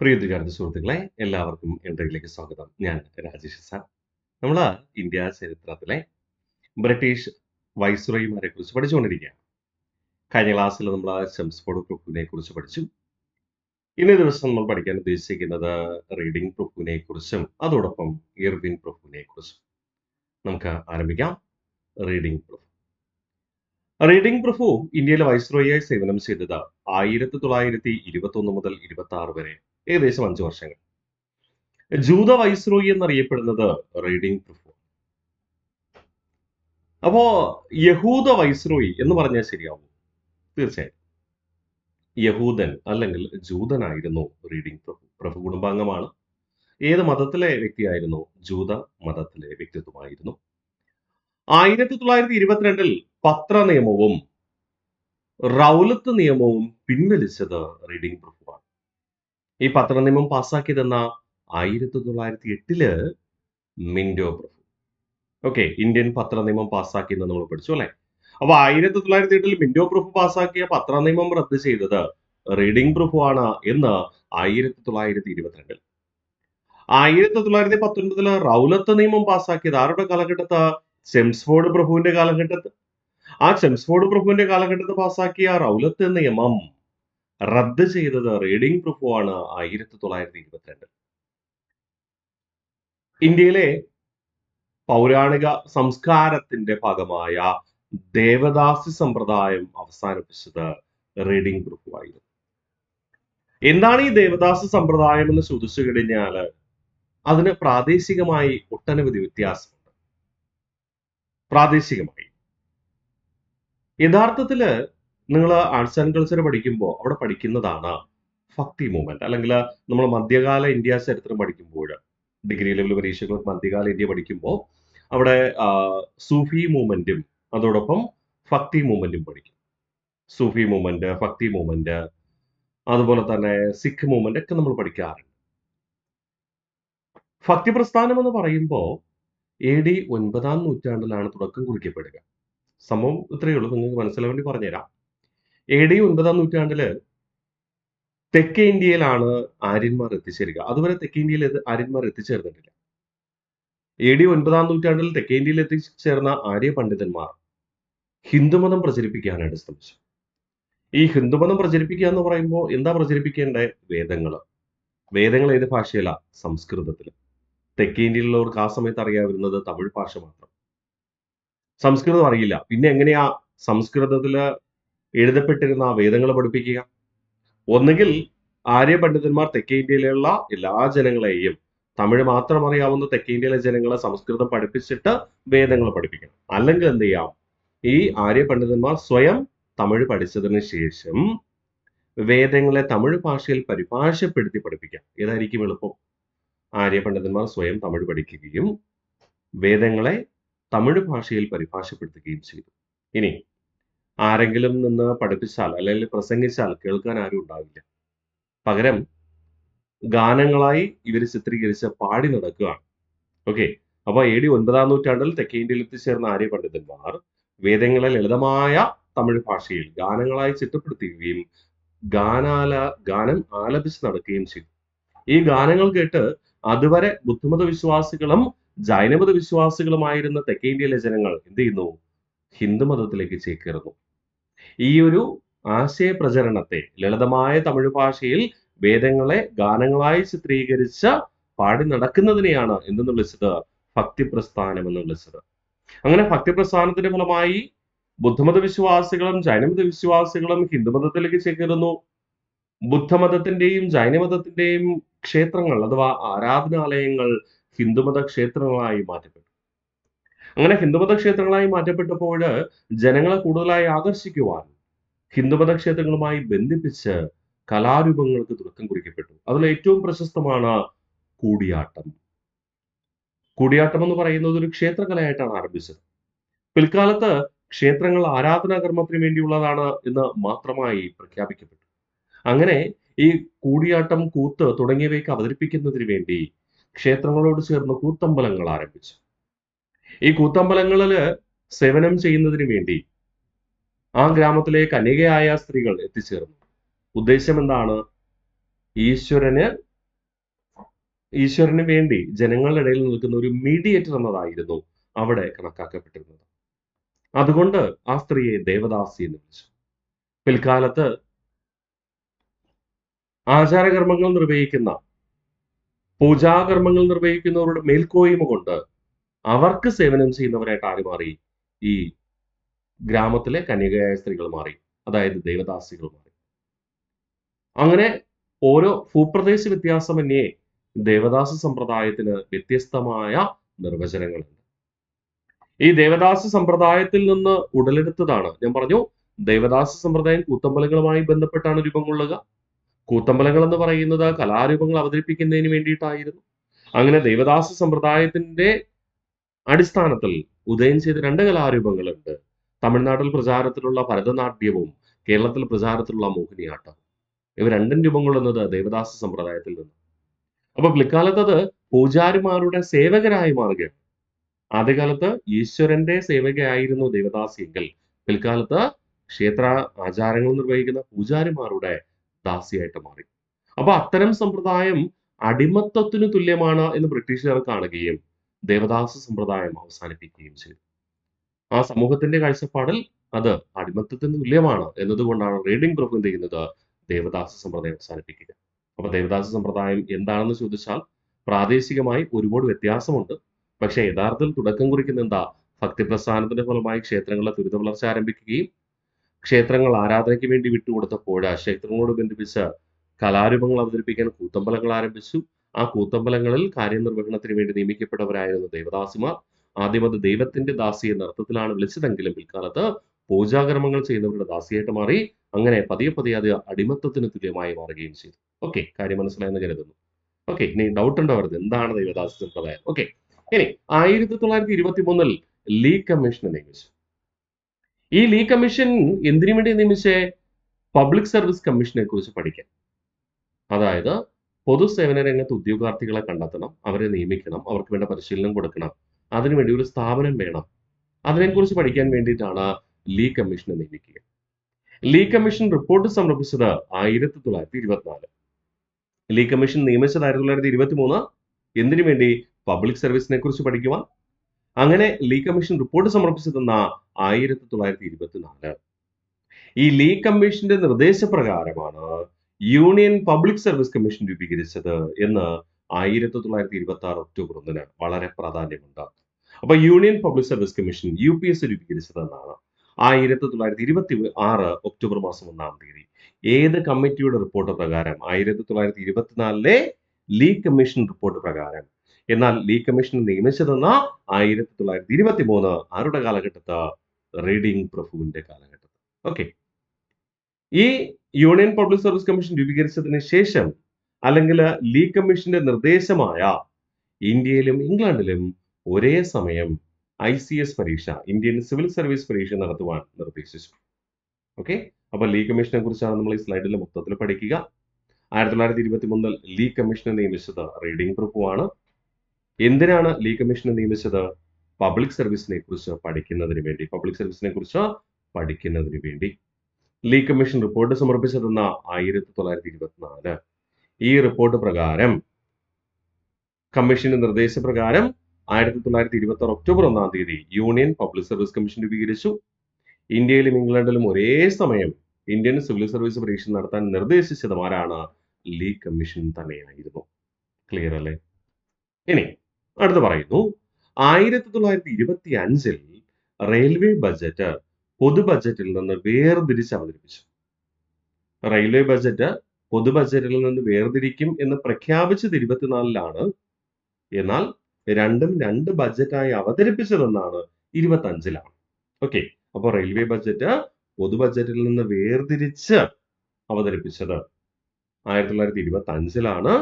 പ്രിയ വിദ്യാർത്ഥി സുഹൃത്തുക്കളെ, എല്ലാവർക്കും എൻ്റെയിലേക്ക് സ്വാഗതം. ഞാൻ രാജേഷ് സാർ. നമ്മൾ ഇന്ത്യ ചരിത്രത്തിലെ ബ്രിട്ടീഷ് വൈസ്രോയിമാരെ കുറിച്ച് പഠിച്ചുകൊണ്ടിരിക്കുകയാണ്. കഴിഞ്ഞ ക്ലാസ്സിൽ നമ്മൾ ചെംസ്ഫോർഡ് പ്രഭുവിനെ കുറിച്ച് പഠിച്ചു. ഇന്നേ ദിവസം നമ്മൾ പഠിക്കാൻ ഉദ്ദേശിക്കുന്നത് റീഡിംഗ് പ്രഭുവിനെ കുറിച്ചും അതോടൊപ്പം ഇർവിൻ പ്രഭുവിനെ കുറിച്ചും. നമുക്ക് ആരംഭിക്കാം. റീഡിംഗ് പ്രഭു. റീഡിംഗ് പ്രഭു ഇന്ത്യയിലെ വൈസ്രോയിയായി സേവനം ചെയ്തത് 1921 മുതൽ 26 വരെ ഏകദേശം 5 വർഷങ്ങൾ. ജൂത വൈസ്രോയി എന്നറിയപ്പെടുന്നത് റീഡിംഗ് പ്രഭു. അപ്പോ യഹൂദ വൈസ്രോയി എന്ന് പറഞ്ഞാൽ ശരിയാവും? തീർച്ചയായും യഹൂദൻ അല്ലെങ്കിൽ ജൂതനായിരുന്നു റീഡിംഗ് പ്രഭു. പ്രഭു കുടുംബാംഗമാണ്. ഏത് മതത്തിലെ വ്യക്തിയായിരുന്നു? ജൂത മതത്തിലെ വ്യക്തിത്വമായിരുന്നു. 1922 പത്ര നിയമവും റൗലത്ത് നിയമവും പിൻവലിച്ചത് റീഡിംഗ് പ്രഭുവാണ്. ഈ പത്ര നിയമം പാസ്സാക്കിയതെന്ന 1908 മിന്റോ പ്രഭു. ഓക്കെ, ഇന്ത്യൻ പത്ര നിയമം പാസ്സാക്കിയെന്ന് നമ്മൾ പഠിച്ചു അല്ലെ. അപ്പൊ 1908 മിന്റോ പ്രഭു പാസ്സാക്കിയ പത്ര നിയമം റദ്ദ് ചെയ്തത് റീഡിംഗ് പ്രഭു ആണ് എന്ന് 1922. 1919 റൗലത്ത് നിയമം പാസ്സാക്കിയത് ആരുടെ കാലഘട്ടത്ത്? ചെംസ്ഫോർഡ് പ്രഭുവിന്റെ കാലഘട്ടത്ത്. ആ ചെംസ്ഫോർഡ് പ്രഭുവിന്റെ കാലഘട്ടത്ത് പാസ്സാക്കിയ റൗലത്ത് നിയമം റദ്ദ് ചെയ്തത് റീഡിംഗ് പ്രഭു ആണ് 1922. ഇന്ത്യയിലെ പൗരാണിക സംസ്കാരത്തിന്റെ ഭാഗമായ ദേവദാസി സമ്പ്രദായം അവസാനിപ്പിച്ചത് റീഡിംഗ് പ്രഭുവായിരുന്നു. എന്താണ് ഈ ദേവദാസി സമ്പ്രദായം എന്ന് ചോദിച്ചു കഴിഞ്ഞാൽ അതിന് പ്രാദേശികമായി ഒട്ടനവധി വ്യത്യാസമുണ്ട്. പ്രാദേശികമായി യഥാർത്ഥത്തില് നിങ്ങൾ ആർട്സ് ആൻഡ് കൾച്ചർ പഠിക്കുമ്പോൾ അവിടെ പഠിക്കുന്നതാണ് ഭക്തി മൂവ്മെന്റ്. അല്ലെങ്കിൽ നമ്മൾ മധ്യകാല ഇന്ത്യ ചരിത്രം പഠിക്കുമ്പോൾ, ഡിഗ്രി ലെവൽ പരീക്ഷകൾ മധ്യകാല ഇന്ത്യ പഠിക്കുമ്പോൾ അവിടെ സൂഫി മൂവ്മെന്റും അതോടൊപ്പം ഭക്തി മൂവ്മെന്റും പഠിക്കും. സൂഫി മൂവ്മെന്റ്, ഭക്തി മൂവ്മെന്റ്, അതുപോലെ തന്നെ സിഖ് മൂവ്മെന്റ് ഒക്കെ നമ്മൾ പഠിക്കാറുണ്ട്. ഭക്തി പ്രസ്ഥാനം എന്ന് പറയുമ്പോൾ AD 9-ാം നൂറ്റാണ്ടിലാണ് തുടക്കം കുറിക്കപ്പെടുക. സംഭവം ഇത്രയേ ഉള്ളൂ, നിങ്ങൾക്ക് മനസ്സിലാൻ വേണ്ടി പറഞ്ഞുതരാം. AD 9-ാം നൂറ്റാണ്ടില് തെക്കേ ഇന്ത്യയിലാണ് ആര്യന്മാർ എത്തിച്ചേരുക. അതുവരെ തെക്കേ ഇന്ത്യയിൽ ആര്യന്മാർ എത്തിച്ചേർന്നിട്ടില്ല. AD 9-ാം നൂറ്റാണ്ടിൽ തെക്കേ ഇന്ത്യയിൽ എത്തിച്ചേർന്ന ആര്യ പണ്ഡിതന്മാർ ഹിന്ദുമതം പ്രചരിപ്പിക്കാനായിട്ട് ശ്രമിച്ചു. ഈ ഹിന്ദുമതം പ്രചരിപ്പിക്കുക എന്ന് പറയുമ്പോൾ എന്താ പ്രചരിപ്പിക്കേണ്ടത്? വേദങ്ങൾ ഏത് ഭാഷയില? സംസ്കൃതത്തിൽ. തെക്കേ ഇന്ത്യയിലുള്ളവർക്ക് ആ സമയത്ത് അറിയാവുന്നത് തമിഴ് ഭാഷ മാത്രം. സംസ്കൃതം അറിയില്ല. പിന്നെ എങ്ങനെയാ സംസ്കൃതത്തിൽ എഴുതപ്പെട്ടിരുന്ന വേദങ്ങൾ പഠിപ്പിക്കുക? ഒന്നുകിൽ ആര്യ പണ്ഡിതന്മാർ തെക്കേ ഇന്ത്യയിലുള്ള എല്ലാ ജനങ്ങളെയും തമിഴ് മാത്രം അറിയാവുന്ന തെക്കേ ഇന്ത്യയിലെ ജനങ്ങളെ സംസ്കൃതം പഠിപ്പിച്ചിട്ട് വേദങ്ങൾ പഠിപ്പിക്കണം. അല്ലെങ്കിൽ എന്ത് ചെയ്യാം? ഈ ആര്യ പണ്ഡിതന്മാർ സ്വയം തമിഴ് പഠിച്ചതിന് ശേഷം വേദങ്ങളെ തമിഴ് ഭാഷയിൽ പരിഭാഷപ്പെടുത്തി പഠിപ്പിക്കാം. ഏതായിരിക്കും എളുപ്പം? ആര്യ പണ്ഡിതന്മാർ സ്വയം തമിഴ് പഠിക്കുകയും വേദങ്ങളെ തമിഴ് ഭാഷയിൽ പരിഭാഷപ്പെടുത്തുകയും ചെയ്തു. ഇനി ആരെങ്കിലും നിന്ന് പഠിപ്പിച്ചാൽ അല്ലെങ്കിൽ പ്രസംഗിച്ചാൽ കേൾക്കാൻ ആരും ഉണ്ടാവില്ല. പകരം ഗാനങ്ങളായി ഇവർ ചിത്രീകരിച്ച് പാടി നടക്കുകയാണ്. ഓക്കെ, അപ്പൊ AD 9-ാം നൂറ്റാണ്ടിൽ തെക്കേ ഇന്ത്യയിൽ എത്തിച്ചേർന്ന ആര്യ പണ്ഡിതന്മാർ വേദങ്ങളെ ലളിതമായ തമിഴ് ഭാഷയിൽ ഗാനങ്ങളായി ചിട്ടപ്പെടുത്തുകയും ഗാനം ആലപിച്ച് നടക്കുകയും ചെയ്തു. ഈ ഗാനങ്ങൾ കേട്ട് അതുവരെ ബുദ്ധമത വിശ്വാസികളും ജൈനമത വിശ്വാസികളുമായിരുന്ന തെക്കേ ഇന്ത്യയിലെ ജനങ്ങൾ എന്ത് ചെയ്യുന്നു? ഹിന്ദുമതത്തിലേക്ക് ചേക്കേറുന്നു. ഈ ഒരു ആശയ പ്രചരണത്തെ ലളിതമായ തമിഴ് ഭാഷയിൽ വേദങ്ങളെ ഗാനങ്ങളായി ചിത്രീകരിച്ച പാടി നടക്കുന്നതിനെയാണ് എന്തെന്ന് വിളിച്ചത്? ഭക്തി പ്രസ്ഥാനം എന്ന് വിളിച്ചത്. അങ്ങനെ ഭക്തി പ്രസ്ഥാനത്തിന്റെ ഫലമായി ബുദ്ധമത വിശ്വാസികളും ജൈനമത വിശ്വാസികളും ഹിന്ദുമതത്തിലേക്ക് ചേക്കേറുന്നു. ബുദ്ധമതത്തിന്റെയും ജൈനമതത്തിന്റെയും ക്ഷേത്രങ്ങൾ അഥവാ ആരാധനാലയങ്ങൾ ഹിന്ദുമത ക്ഷേത്രങ്ങളായി മാറ്റപ്പെട്ടു. അങ്ങനെ ഹിന്ദുമത ക്ഷേത്രങ്ങളായി മാറ്റപ്പെട്ടപ്പോൾ ജനങ്ങളെ കൂടുതലായി ആകർഷിക്കുവാൻ ഹിന്ദുമത ക്ഷേത്രങ്ങളുമായി ബന്ധിപ്പിച്ച് കലാരൂപങ്ങൾക്ക് തുടക്കം കുറിക്കപ്പെട്ടു. അതിൽ ഏറ്റവും പ്രശസ്തമാണ് കൂടിയാട്ടം. കൂടിയാട്ടം എന്ന് പറയുന്നത് ഒരു ക്ഷേത്രകലയായിട്ടാണ് ആരംഭിച്ചത്. പിൽക്കാലത്ത് ക്ഷേത്രങ്ങൾ ആരാധനാകർമ്മത്തിന് വേണ്ടിയുള്ളതാണ് എന്ന് മാത്രമായി പ്രഖ്യാപിക്കപ്പെട്ടു. അങ്ങനെ ഈ കൂടിയാട്ടം, കൂത്ത് തുടങ്ങിയവയൊക്കെ അവതരിപ്പിക്കുന്നതിന് വേണ്ടി ക്ഷേത്രങ്ങളോട് ചേർന്ന് കൂത്തമ്പലങ്ങൾ ആരംഭിച്ചു. ഈ കൂത്തമ്പലങ്ങളിൽ സേവനം ചെയ്യുന്നതിന് വേണ്ടി ആ ഗ്രാമത്തിലെ കന്യകയായ സ്ത്രീകൾ എത്തിച്ചേർന്നു. ഉദ്ദേശം എന്താണ്? ഈശ്വരന് ഈശ്വരന് വേണ്ടി ജനങ്ങളുടെ ഇടയിൽ നിൽക്കുന്ന ഒരു മീഡിയേറ്റർ എന്നതായിരുന്നു അവിടെ കണക്കാക്കപ്പെട്ടിരുന്നത്. അതുകൊണ്ട് ആ സ്ത്രീയെ ദേവദാസി എന്ന് വിളിച്ചു. പിൽക്കാലത്ത് ആചാരകർമ്മങ്ങൾ നിർവഹിക്കുന്ന, പൂജാകർമ്മങ്ങൾ നിർവഹിക്കുന്നവരുടെ മേൽക്കോയ്മ കൊണ്ട് അവർക്ക് സേവനം ചെയ്യുന്നവരായിട്ട് ആര് മാറി? ഈ ഗ്രാമത്തിലെ കന്യകയായ സ്ത്രീകൾ മാറി, അതായത് ദേവദാസികൾ മാറി. അങ്ങനെ ഓരോ ഭൂപ്രദേശ വ്യത്യാസമന്യേ ദേവദാസ സമ്പ്രദായത്തിന് വ്യത്യസ്തമായ നിർവചനങ്ങളുണ്ട്. ഈ ദേവദാസ സമ്പ്രദായത്തിൽ നിന്ന് ഉടലെടുത്തതാണ്, ഞാൻ പറഞ്ഞു, ദേവദാസ സമ്പ്രദായം കൂത്തമ്പലങ്ങളുമായി ബന്ധപ്പെട്ടാണ് രൂപം കൊള്ളുക. കൂത്തമ്പലങ്ങൾ എന്ന് പറയുന്നത് കലാരൂപങ്ങൾ അവതരിപ്പിക്കുന്നതിന് വേണ്ടിയിട്ടായിരുന്നു. അങ്ങനെ ദേവദാസ സമ്പ്രദായത്തിന്റെ അടിസ്ഥാനത്തിൽ ഉദയം ചെയ്ത രണ്ട് കലാരൂപങ്ങളുണ്ട്. തമിഴ്നാട്ടിൽ പ്രചാരത്തിലുള്ള ഭരതനാട്യവും കേരളത്തിൽ പ്രചാരത്തിലുള്ള മോഹിനിയാട്ടവും. ഇവ രണ്ടും രൂപം കൊള്ളുന്നത് ദേവദാസ സമ്പ്രദായത്തിൽ നിന്ന്. അപ്പൊ പിൽക്കാലത്ത് അത് പൂജാരിമാരുടെ സേവകരായി മാറുകയാണ്. ആദ്യകാലത്ത് ഈശ്വരന്റെ സേവകയായിരുന്നു ദേവദാസി എങ്കിൽ പിൽക്കാലത്ത് ക്ഷേത്ര ആചാരങ്ങൾ നിർവഹിക്കുന്ന പൂജാരിമാരുടെ ദാസിയായിട്ട് മാറി. അപ്പൊ അത്തരം സമ്പ്രദായം അടിമത്തത്തിന് തുല്യമാണ് എന്ന് ബ്രിട്ടീഷുകാർ കാണുകയും ദേവദാസ സമ്പ്രദായം അവസാനിപ്പിക്കുകയും ചെയ്തു. ആ സമൂഹത്തിന്റെ കാഴ്ചപ്പാടിൽ അത് അടിമത്തത്തിന് തുല്യമാണ് എന്നതുകൊണ്ടാണ് റീഡിംഗ് പ്രൂഫ് എന്ത് ചെയ്യുന്നത്? ദേവദാസ സമ്പ്രദായം അവസാനിപ്പിക്കുക. അപ്പൊ ദേവദാസ സമ്പ്രദായം എന്താണെന്ന് ചോദിച്ചാൽ പ്രാദേശികമായി ഒരുപാട് വ്യത്യാസമുണ്ട്. പക്ഷെ യഥാർത്ഥത്തിൽ തുടക്കം കുറിക്കുന്ന എന്താ? ഭക്തിപ്രസ്ഥാനത്തിന്റെ ഫലമായി ക്ഷേത്രങ്ങളിലെ ദുരിത വളർച്ച ആരംഭിക്കുകയും ക്ഷേത്രങ്ങൾ ആരാധനയ്ക്ക് വേണ്ടി വിട്ടുകൊടുത്തപ്പോൾ ക്ഷേത്രങ്ങളോട് ബന്ധിപ്പിച്ച് കലാരൂപങ്ങൾ അവതരിപ്പിക്കാൻ കൂത്തമ്പലങ്ങൾ ആരംഭിച്ചു. ആ കൂത്തമ്പലങ്ങളിൽ കാര്യനിർവഹണത്തിന് വേണ്ടി നിയമിക്കപ്പെട്ടവരായിരുന്നു ദേവദാസിമാർ. ആദ്യം അത് ദൈവത്തിന്റെ ദാസി എന്ന അർത്ഥത്തിലാണ് വിളിച്ചതെങ്കിലും പിൽക്കാലത്ത് പൂജാകർമ്മങ്ങൾ ചെയ്യുന്നവരുടെ ദാസിയായിട്ട് മാറി. അങ്ങനെ പതിയെ പതിയെ അത് അടിമത്തത്തിന് തുല്യമായി മാറുകയും ചെയ്തു. ഓക്കെ, കാര്യം മനസ്സിലായെന്ന് കരുതുന്നു. ഓക്കെ, ഇനി ഡൗട്ട് ഉണ്ടാവരുത്, എന്താണ് ദേവദാസ സമ്പ്രദായം? ഓക്കെ, ഇനി 1923 ലീ കമ്മീഷനെ നിയമിച്ചു. ഈ ലീ കമ്മീഷൻ എന്തിനു വേണ്ടി നിയമിച്ചേ? പബ്ലിക് സർവീസ് കമ്മീഷനെ കുറിച്ച് പഠിക്കാൻ. അതായത് പൊതുസേവന രംഗത്ത് ഉദ്യോഗാർത്ഥികളെ കണ്ടെത്തണം, അവരെ നിയമിക്കണം, അവർക്ക് വേണ്ട പരിശീലനം കൊടുക്കണം, അതിനുവേണ്ടി ഒരു സ്ഥാപനം വേണം. അതിനെക്കുറിച്ച് പഠിക്കാൻ വേണ്ടിയിട്ടാണ് ലീ കമ്മീഷനെ നിയമിക്കുക. ലീ കമ്മീഷൻ റിപ്പോർട്ട് സമർപ്പിച്ചത് 1924. ലീ കമ്മീഷൻ നിയമിച്ചത് 1923. എന്തിനു വേണ്ടി? പബ്ലിക് സർവീസിനെ കുറിച്ച് പഠിക്കുവാൻ. അങ്ങനെ ലീ കമ്മീഷൻ റിപ്പോർട്ട് സമർപ്പിച്ചതെന്ന 1924. ഈ ലീ കമ്മീഷന്റെ നിർദ്ദേശപ്രകാരമാണ് യൂണിയൻ പബ്ലിക് സർവീസ് കമ്മീഷൻ രൂപീകരിച്ചത് എന്ന് 1926 ഒക്ടോബർ 1 വളരെ പ്രാധാന്യമുണ്ട്. അപ്പൊ union public service commission UPS രൂപീകരിച്ചത് എന്നാണ് 1926 ഒക്ടോബർ മാസം 1 ഏത് കമ്മിറ്റിയുടെ റിപ്പോർട്ട് പ്രകാരം? 1924 ലീ കമ്മീഷൻ റിപ്പോർട്ട് പ്രകാരം. എന്നാൽ ലീ കമ്മീഷൻ നിയമിച്ചതെന്ന 1923 ആരുടെ കാലഘട്ടത്ത്? റീഡിംഗ് പ്രഭുവിന്റെ കാലഘട്ടത്ത്. ഓക്കെ, ഈ യൂണിയൻ പബ്ലിക് സർവീസ് കമ്മീഷൻ രൂപീകരിച്ചതിന് ശേഷം അല്ലെങ്കിൽ ലീ കമ്മീഷന്റെ നിർദ്ദേശമായ ഇന്ത്യയിലും ഇംഗ്ലണ്ടിലും ഒരേ സമയം ICS പരീക്ഷ, ഇന്ത്യൻ സിവിൽ സർവീസ് പരീക്ഷ നടത്തുവാൻ നിർദ്ദേശിച്ചു. ഓക്കെ, അപ്പൊ ലീ കമ്മീഷനെ കുറിച്ചാണ് നമ്മൾ ഈ സ്ലൈഡിൽ മൊത്തത്തിൽ പഠിക്കുക. 1923 ലീ കമ്മീഷനെ നിയമിച്ചത് റീഡിംഗ് പ്രഭുവാണ്. എന്തിനാണ് ലീ കമ്മീഷനെ നിയമിച്ചത്? പബ്ലിക് സർവീസിനെ കുറിച്ച് പഠിക്കുന്നതിന് വേണ്ടി. ലീ കമ്മീഷൻ റിപ്പോർട്ട് സമർപ്പിച്ചതെന്ന 1924. ഈ റിപ്പോർട്ട് പ്രകാരം, കമ്മീഷന്റെ നിർദ്ദേശപ്രകാരം 1926 October 1 union public service commission രൂപീകരിച്ചു. ഇന്ത്യയിലും ഇംഗ്ലണ്ടിലും ഒരേ സമയം ഇന്ത്യൻ സിവിൽ സർവീസ് പരീക്ഷ നടത്താൻ നിർദ്ദേശിച്ചത് ആരാണ്? ലീ കമ്മീഷൻ തന്നെയായിരുന്നു. ക്ലിയർ അല്ലേ? ഇനി അടുത്ത് പറയുന്നു, 1925 റെയിൽവേ ബജറ്റ് പൊതു ബജറ്റിൽ നിന്ന് വേർതിരിച്ച് അവതരിപ്പിച്ചു. റെയിൽവേ ബജറ്റ് പൊതു ബജറ്റിൽ നിന്ന് വേർതിരിക്കും എന്ന് പ്രഖ്യാപിച്ചത് 24 എന്നാൽ രണ്ടും രണ്ട് ബജറ്റായി അവതരിപ്പിച്ചതെന്നാണ് 25. ഓക്കെ, അപ്പോൾ റെയിൽവേ ബജറ്റ് പൊതു ബജറ്റിൽ നിന്ന് വേർതിരിച്ച് അവതരിപ്പിച്ചത് 1925.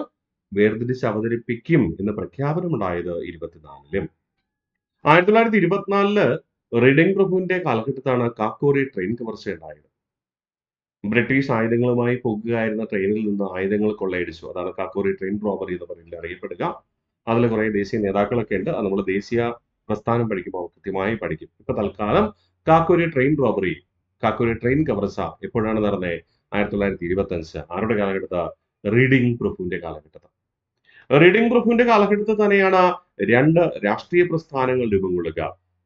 വേർതിരിച്ച് അവതരിപ്പിക്കും എന്ന പ്രഖ്യാപനമുണ്ടായത് 24. 1924 റീഡിംഗ് പ്രഭുവിന്റെ കാലഘട്ടത്താണ് കാക്കോറി ട്രെയിൻ കവർച്ച ഉണ്ടായത്. ബ്രിട്ടീഷ് ആയുധങ്ങളുമായി പോകുകയായിരുന്ന ട്രെയിനിൽ നിന്ന് ആയുധങ്ങൾ കൊള്ളയടിച്ചു. അതാണ് കാക്കോറി ട്രെയിൻ റോബറി എന്ന് പറയുന്നത് അറിയപ്പെടുക. അതിൽ കുറെ ദേശീയ നേതാക്കളൊക്കെ ഉണ്ട്. അത് നമ്മൾ ദേശീയ പ്രസ്ഥാനം പഠിക്കുമ്പോൾ കൃത്യമായി പഠിക്കും. ഇപ്പൊ തൽക്കാലം Kakori train robbery, Kakori train കവർച്ച എപ്പോഴാണ് നടന്നത്? 1925. ആരുടെ കാലഘട്ടത്ത്? റീഡിംഗ് പ്രഭുവിന്റെ കാലഘട്ടത്ത്. റീഡിംഗ് പ്രൂഫിന്റെ കാലഘട്ടത്തിൽ തന്നെയാണ് രണ്ട് രാഷ്ട്രീയ പ്രസ്ഥാനങ്ങൾ രൂപം കൊള്ളുക.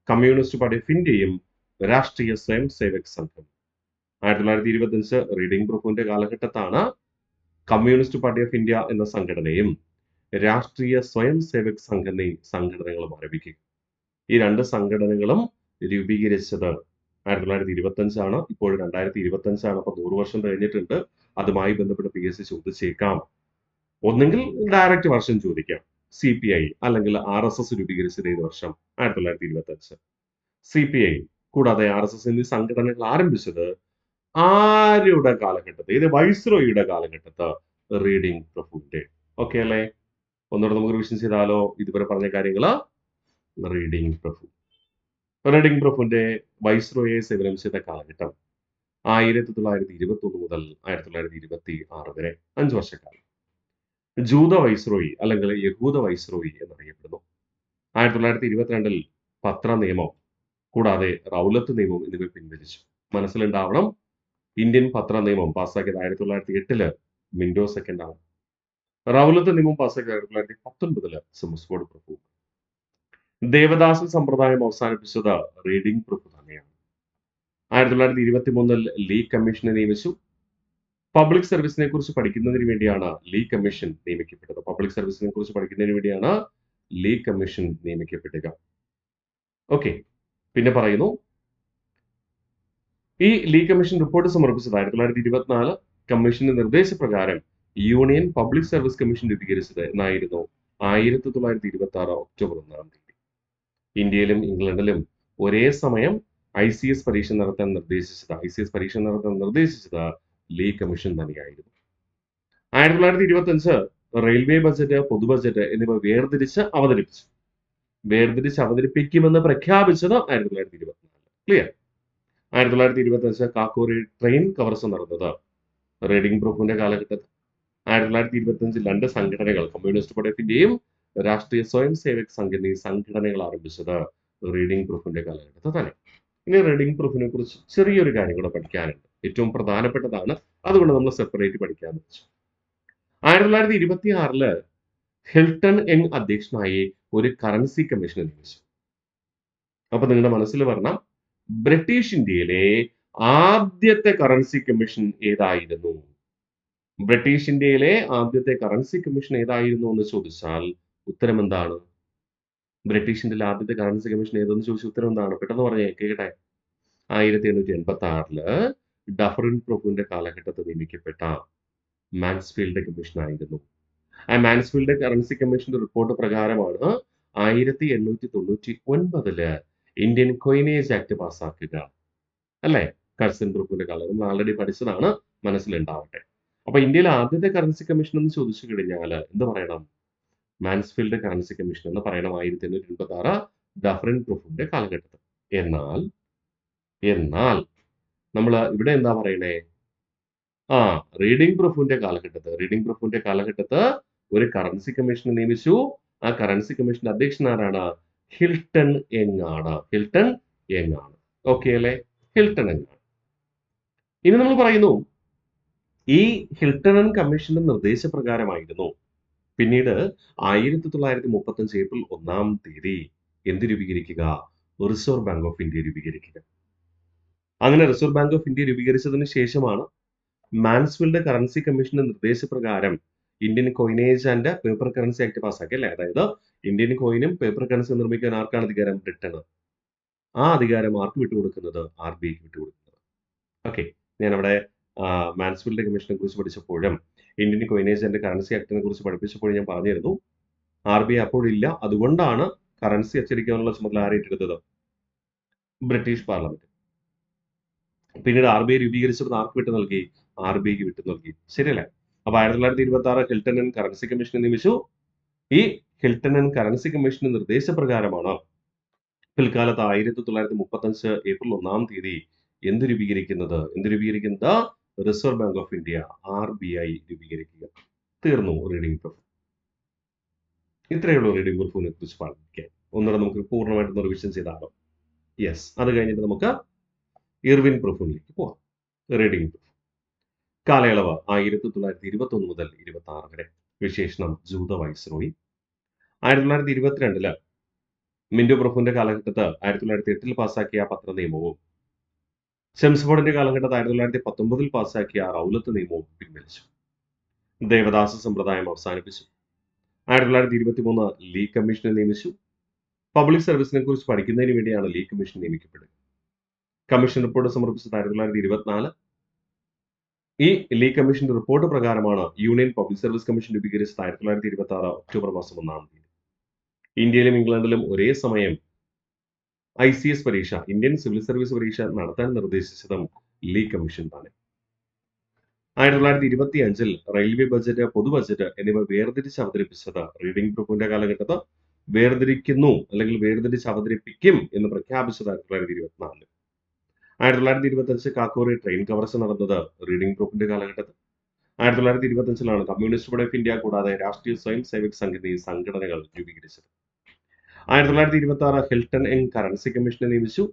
കമ്മ്യൂണിസ്റ്റ് പാർട്ടി ഓഫ് ഇന്ത്യയും രാഷ്ട്രീയ സ്വയം സേവക് സംഘം. 1925 റീഡിംഗ് പ്രൂഫിന്റെ കാലഘട്ടത്താണ് കമ്മ്യൂണിസ്റ്റ് പാർട്ടി ഓഫ് ഇന്ത്യ എന്ന സംഘടനയും രാഷ്ട്രീയ സ്വയം സേവക് സംഘ സംഘടനകളും ആരംഭിക്കുക. ഈ രണ്ട് സംഘടനകളും രൂപീകരിച്ചത് 1925 ഇപ്പോൾ 2025. അപ്പൊ 100 വർഷം കഴിഞ്ഞിട്ടുണ്ട്. അതുമായി ബന്ധപ്പെട്ട് PSC ചോദിച്ചേക്കാം. ഒന്നെങ്കിൽ ഡയറക്റ്റ് വർഷം ചോദിക്കാം. CPI അല്ലെങ്കിൽ RSS രൂപീകരിച്ചത് ഏത് വർഷം? 1925. CPI കൂടാതെ RSS എന്നീ സംഘടനകൾ ആരംഭിച്ചത് ആരുടെ കാലഘട്ടത്തിൽ? ഇത് വൈസ്രോയിയുടെ കാലഘട്ടത്ത്. റീഡിംഗ് പ്രഭുവിന്റെ. ഓക്കെ അല്ലേ? ഒന്നുകൂടെ നമുക്ക് റിവിഷൻ ചെയ്താലോ? ഇതുവരെ പറഞ്ഞ കാര്യങ്ങള്. റീഡിംഗ് പ്രഭു. റീഡിംഗ് പ്രഭുവിന്റെ വൈസ്രോയെ സേവനം ചെയ്ത കാലഘട്ടം 1921 മുതൽ 1926 വരെ 5 വർഷക്കാലം. ജൂത വൈസ്രോയി അല്ലെങ്കിൽ യഹൂദ വൈസ്രോയി എന്നറിയപ്പെടുന്നു. 1922 പത്ര നിയമം കൂടാതെ റൗലത്ത് നിയമം എന്നിവ പിൻവലിച്ചു. മനസ്സിലുണ്ടാവണം, ഇന്ത്യൻ പത്ര നിയമം പാസ്സാക്കിയത് 1908 മിൻഡോ സെക്കൻഡ് ആണ്. റൗലത്ത് നിയമം പാസ്സാക്കിയത് 1919 സിംസ്ഫോർഡ് പ്രഭു. ദേവദാസ സമ്പ്രദായം അവസാനിപ്പിച്ചത് റീഡിംഗ് പ്രഭു തന്നെയാണ്. 1923 ലീ കമ്മീഷനെ നിയമിച്ചു. പബ്ലിക് സർവീസിനെ കുറിച്ച് പഠിക്കുന്നതിന് വേണ്ടിയാണ് ലീ കമ്മീഷൻ നിയമിക്കപ്പെട്ടത്. പബ്ലിക് സർവീസിനെ കുറിച്ച് പഠിക്കുന്നതിന് വേണ്ടിയാണ് ലീ കമ്മീഷൻ നിയമിക്കപ്പെടുക. ഓക്കെ, പിന്നെ പറയുന്നു, ഈ ലീ കമ്മീഷൻ റിപ്പോർട്ട് സമർപ്പിച്ചത് 1924 കമ്മീഷന്റെ നിർദ്ദേശപ്രകാരം യൂണിയൻ പബ്ലിക് സർവീസ് കമ്മീഷൻ രൂപീകരിച്ചത് എന്നായിരുന്നു 1926 ഒക്ടോബർ 1 തീയതി. ഇന്ത്യയിലും ഇംഗ്ലണ്ടിലും ഒരേ സമയം ICS പരീക്ഷ നടത്താൻ നിർദ്ദേശിച്ചത് ലീ കമ്മീഷൻ തന്നെയായിരുന്നു. 1925 റെയിൽവേ ബജറ്റ്, പൊതു ബജറ്റ് എന്നിവ വേർതിരിച്ച് അവതരിപ്പിക്കുമെന്ന് പ്രഖ്യാപിച്ചത് 1924. ക്ലിയർ? 1925 കാക്കോറി ട്രെയിൻ കവർച്ച നടന്നത് റീഡിംഗ് പ്രൂഫിന്റെ കാലഘട്ടത്തിൽ. 1925 രണ്ട് സംഘടനകൾ, കമ്മ്യൂണിസ്റ്റ് പാർട്ടി ഓഫ് ഇന്ത്യയും രാഷ്ട്രീയ സ്വയം സേവക് സംഘ എന്നീ സംഘടനകൾ ആരംഭിച്ചത് റീഡിംഗ് പ്രൂഫിന്റെ കാലഘട്ടത്തിൽ തന്നെ. ഇനി റീഡിംഗ് പ്രൂഫിനെ കുറിച്ച് ചെറിയൊരു കാര്യം കൂടെ പഠിക്കാനുണ്ട്. ഏറ്റവും പ്രധാനപ്പെട്ടതാണ്, അതുകൊണ്ട് നമ്മൾ സെപ്പറേറ്റ് പഠിക്കാന്ന് വെച്ചു. 1926 ഹിൽട്ടൺ യങ് അധ്യക്ഷനായി ഒരു കറൻസി കമ്മീഷനെ നിയമിച്ചു. അപ്പൊ നിങ്ങളുടെ മനസ്സിൽ വരണം, ബ്രിട്ടീഷ് ഇന്ത്യയിലെ ആദ്യത്തെ കറൻസി കമ്മീഷൻ ഏതായിരുന്നു? ബ്രിട്ടീഷ് ഇന്ത്യയിലെ ആദ്യത്തെ കറൻസി കമ്മീഷൻ ഏതായിരുന്നു എന്ന് ചോദിച്ചാൽ ഉത്തരം എന്താണ്? ബ്രിട്ടീഷ് ഇന്ത്യയിലെ ആദ്യത്തെ കറൻസി കമ്മീഷൻ ഏതെന്ന് ചോദിച്ചാൽ ഉത്തരം എന്താണ്? പെട്ടെന്ന് പറഞ്ഞേ, കേട്ടെ. 1886 ഡഫറിൻ പ്രഭുവിന്റെ കാലഘട്ടത്തിൽ നിയമിക്കപ്പെട്ട മാൻസ്ഫീൽഡ് കമ്മീഷൻ ആയിരുന്നു. ആ മാൻസ്ഫീൽഡ് കറൻസി കമ്മീഷന്റെ റിപ്പോർട്ട് പ്രകാരമാണ് 1899 ഇന്ത്യൻ കോയിനേജ് ആക്ട് പാസ്സാക്കുക. അല്ലെ? കഴ്സൺ പ്രഭുവിന്റെ കാലം നമ്മൾ ആൾറെഡി പഠിച്ചതാണ്, മനസ്സിലുണ്ടാവട്ടെ. അപ്പൊ ഇന്ത്യയിലെ ആദ്യത്തെ കറൻസി കമ്മീഷൻ എന്ന് ചോദിച്ചു കഴിഞ്ഞാൽ എന്ത് പറയണം? മാൻസ്ഫീൽഡ് കറൻസി കമ്മീഷൻ എന്ന് പറയണം. 1886 ഡഫറിൻ പ്രഭുവിന്റെ കാലഘട്ടത്തിൽ. എന്നാൽ നമ്മൾ ഇവിടെ എന്താ പറയണേ? റീഡിംഗ് പ്രഭുവിന്റെ കാലഘട്ടത്ത് ഒരു കറൻസി കമ്മീഷൻ നിയമിച്ചു. ആ കറൻസി കമ്മീഷന്റെ അധ്യക്ഷൻ ആരാണ്? ഹിൽട്ടൺ യങ് ആണ്. ഓക്കെ അല്ലെ? ഹിൽട്ടൺ യങ് ആണ്. ഇനി നമ്മൾ പറയുന്നു, ഈ ഹിൽട്ടൺ യങ് കമ്മീഷന്റെ നിർദ്ദേശപ്രകാരമായിരുന്നു പിന്നീട് 1935 ഏപ്രിൽ 1 തീയതി എന്ത് രൂപീകരിക്കുക? റിസർവ് ബാങ്ക് ഓഫ് ഇന്ത്യ രൂപീകരിക്കുക. അങ്ങനെ റിസർവ് ബാങ്ക് ഓഫ് ഇന്ത്യ രൂപീകരിച്ചതിന് ശേഷമാണ് മാൻസ്ഫീൽഡ് കറൻസി കമ്മീഷന്റെ നിർദ്ദേശപ്രകാരം Indian coinage and paper currency act പാസ്സാക്കി. അല്ലെ? അതായത് ഇന്ത്യൻ കോയിനും പേപ്പർ കറൻസി നിർമ്മിക്കാൻ ആർക്കാണ് അധികാരം? ബ്രിട്ടന്. ആ അധികാരം ആർക്ക് വിട്ടുകൊടുക്കുന്നത്? RBIക്ക് വിട്ടുകൊടുക്കുന്നത്. ഓക്കെ, ഞാൻ അവിടെ മാൻസ്ഫീൽഡ് കമ്മീഷനെ കുറിച്ച് പഠിച്ചപ്പോഴും ഇന്ത്യൻ കോയിനേജ് ആൻഡ് കറൻസി ആക്ടിനെ കുറിച്ച് പഠിപ്പിച്ചപ്പോഴും ഞാൻ പറഞ്ഞിരുന്നു, RBI അപ്പോഴില്ല. അതുകൊണ്ടാണ് കറൻസി അച്ചടിക്കാനുള്ള ചുമതല ആരേറ്റെടുത്തത്? British parliament. പിന്നീട് RBI രൂപീകരിച്ചത് ആർക്ക് വിട്ടു നൽകി? RBIക്ക് വിട്ടു നൽകി. ശരിയല്ലേ? അപ്പൊ 1926 ഹിൽട്ടൺ യങ് കറൻസി കമ്മീഷനെ നിയമിച്ചു. ഈ ഹിൽട്ടൺ യങ് കറൻസി കമ്മീഷന്റെ നിർദ്ദേശപ്രകാരമാണ് പിൽക്കാലത്ത് 1935 ഏപ്രിൽ 1 തീയതി എന്ത് രൂപീകരിക്കുന്നത്? Reserve bank of India, RBI രൂപീകരിക്കുക. തീർന്നു റീഡിംഗ് പ്രൂഫ്. ഇത്രയേ ഉള്ളൂ റീഡിംഗ് പ്രൂഫിനെ കുറിച്ച് പഠിക്കാൻ. ഒന്നുകൂടെ നമുക്ക് പൂർണ്ണമായിട്ട് റിവിഷൻ ചെയ്താലോ? യെസ്. അത് കഴിഞ്ഞിട്ട് നമുക്ക് ഇർവിൻ പ്രൂഫിലേക്ക് പോവാം. റീഡിംഗ് പ്രൂഫ് കാലയളവ് 1921 മുതൽ 26 വരെ. വിശേഷണം ജൂത വൈസ്രോയി. 1922 മിന്റോ പ്രഭുവിന്റെ കാലഘട്ടത്ത് 1908 പാസാക്കിയ പത്ര നിയമവും ഷംസ്ഫോർഡിന്റെ കാലഘട്ടത്ത് 1919 പാസാക്കിയ റൗലത്ത് നിയമവും പിൻവലിച്ചു. ദേവദാസ സമ്പ്രദായം അവസാനിപ്പിച്ചു. 1923 ലീ കമ്മീഷനെ നിയമിച്ചു. പബ്ലിക് സർവീസിനെ കുറിച്ച് പഠിക്കുന്നതിന് വേണ്ടിയാണ് ലീ കമ്മീഷൻ നിയമിക്കപ്പെടുക. കമ്മീഷൻ റിപ്പോർട്ട് സമർപ്പിച്ചത് 1924. ഈ ലീ കമ്മീഷന്റെ റിപ്പോർട്ട് പ്രകാരമാണ് യൂണിയൻ പബ്ലിക് സർവീസ് കമ്മീഷൻ രൂപീകരിച്ചത് 1926 ഒക്ടോബർ മാസം 1-ാം തീയതി. ഇന്ത്യയിലും ഇംഗ്ലണ്ടിലും ഒരേ സമയം ICS പരീക്ഷ, ഇന്ത്യൻ സിവിൽ സർവീസ് പരീക്ഷ നടത്താൻ നിർദ്ദേശിച്ചതും ലീ കമ്മീഷൻ തന്നെ. 1925 റെയിൽവേ ബജറ്റ്, പൊതു ബജറ്റ് എന്നിവ വേർതിരിച്ച് അവതരിപ്പിച്ചത് റീഡിംഗ് പ്രഭുവിന്റെ കാലഘട്ടത്ത് വേർതിരിക്കുന്നു അല്ലെങ്കിൽ വേർതിരിച്ച് അവതരിപ്പിക്കും എന്ന് പ്രഖ്യാപിച്ചത് 1924. 1925 കാക്കോറി ട്രെയിൻ കവർച്ച നടന്നത് റീഡിംഗ് പ്രഭുവിന്റെ കാലഘട്ടത്തിൽ. 1925 കമ്മ്യൂണിസ്റ്റ് പാർട്ടി ഓഫ് ഇന്ത്യ കൂടാതെ രാഷ്ട്രീയ സ്വയം സേവക് സംഘ് എന്നീ സംഘടനകൾ രൂപീകരിച്ചത്. 1926 ഹിൽട്ടൺ യങ് കറൻസി കമ്മീഷനെ നിയമിച്ചു.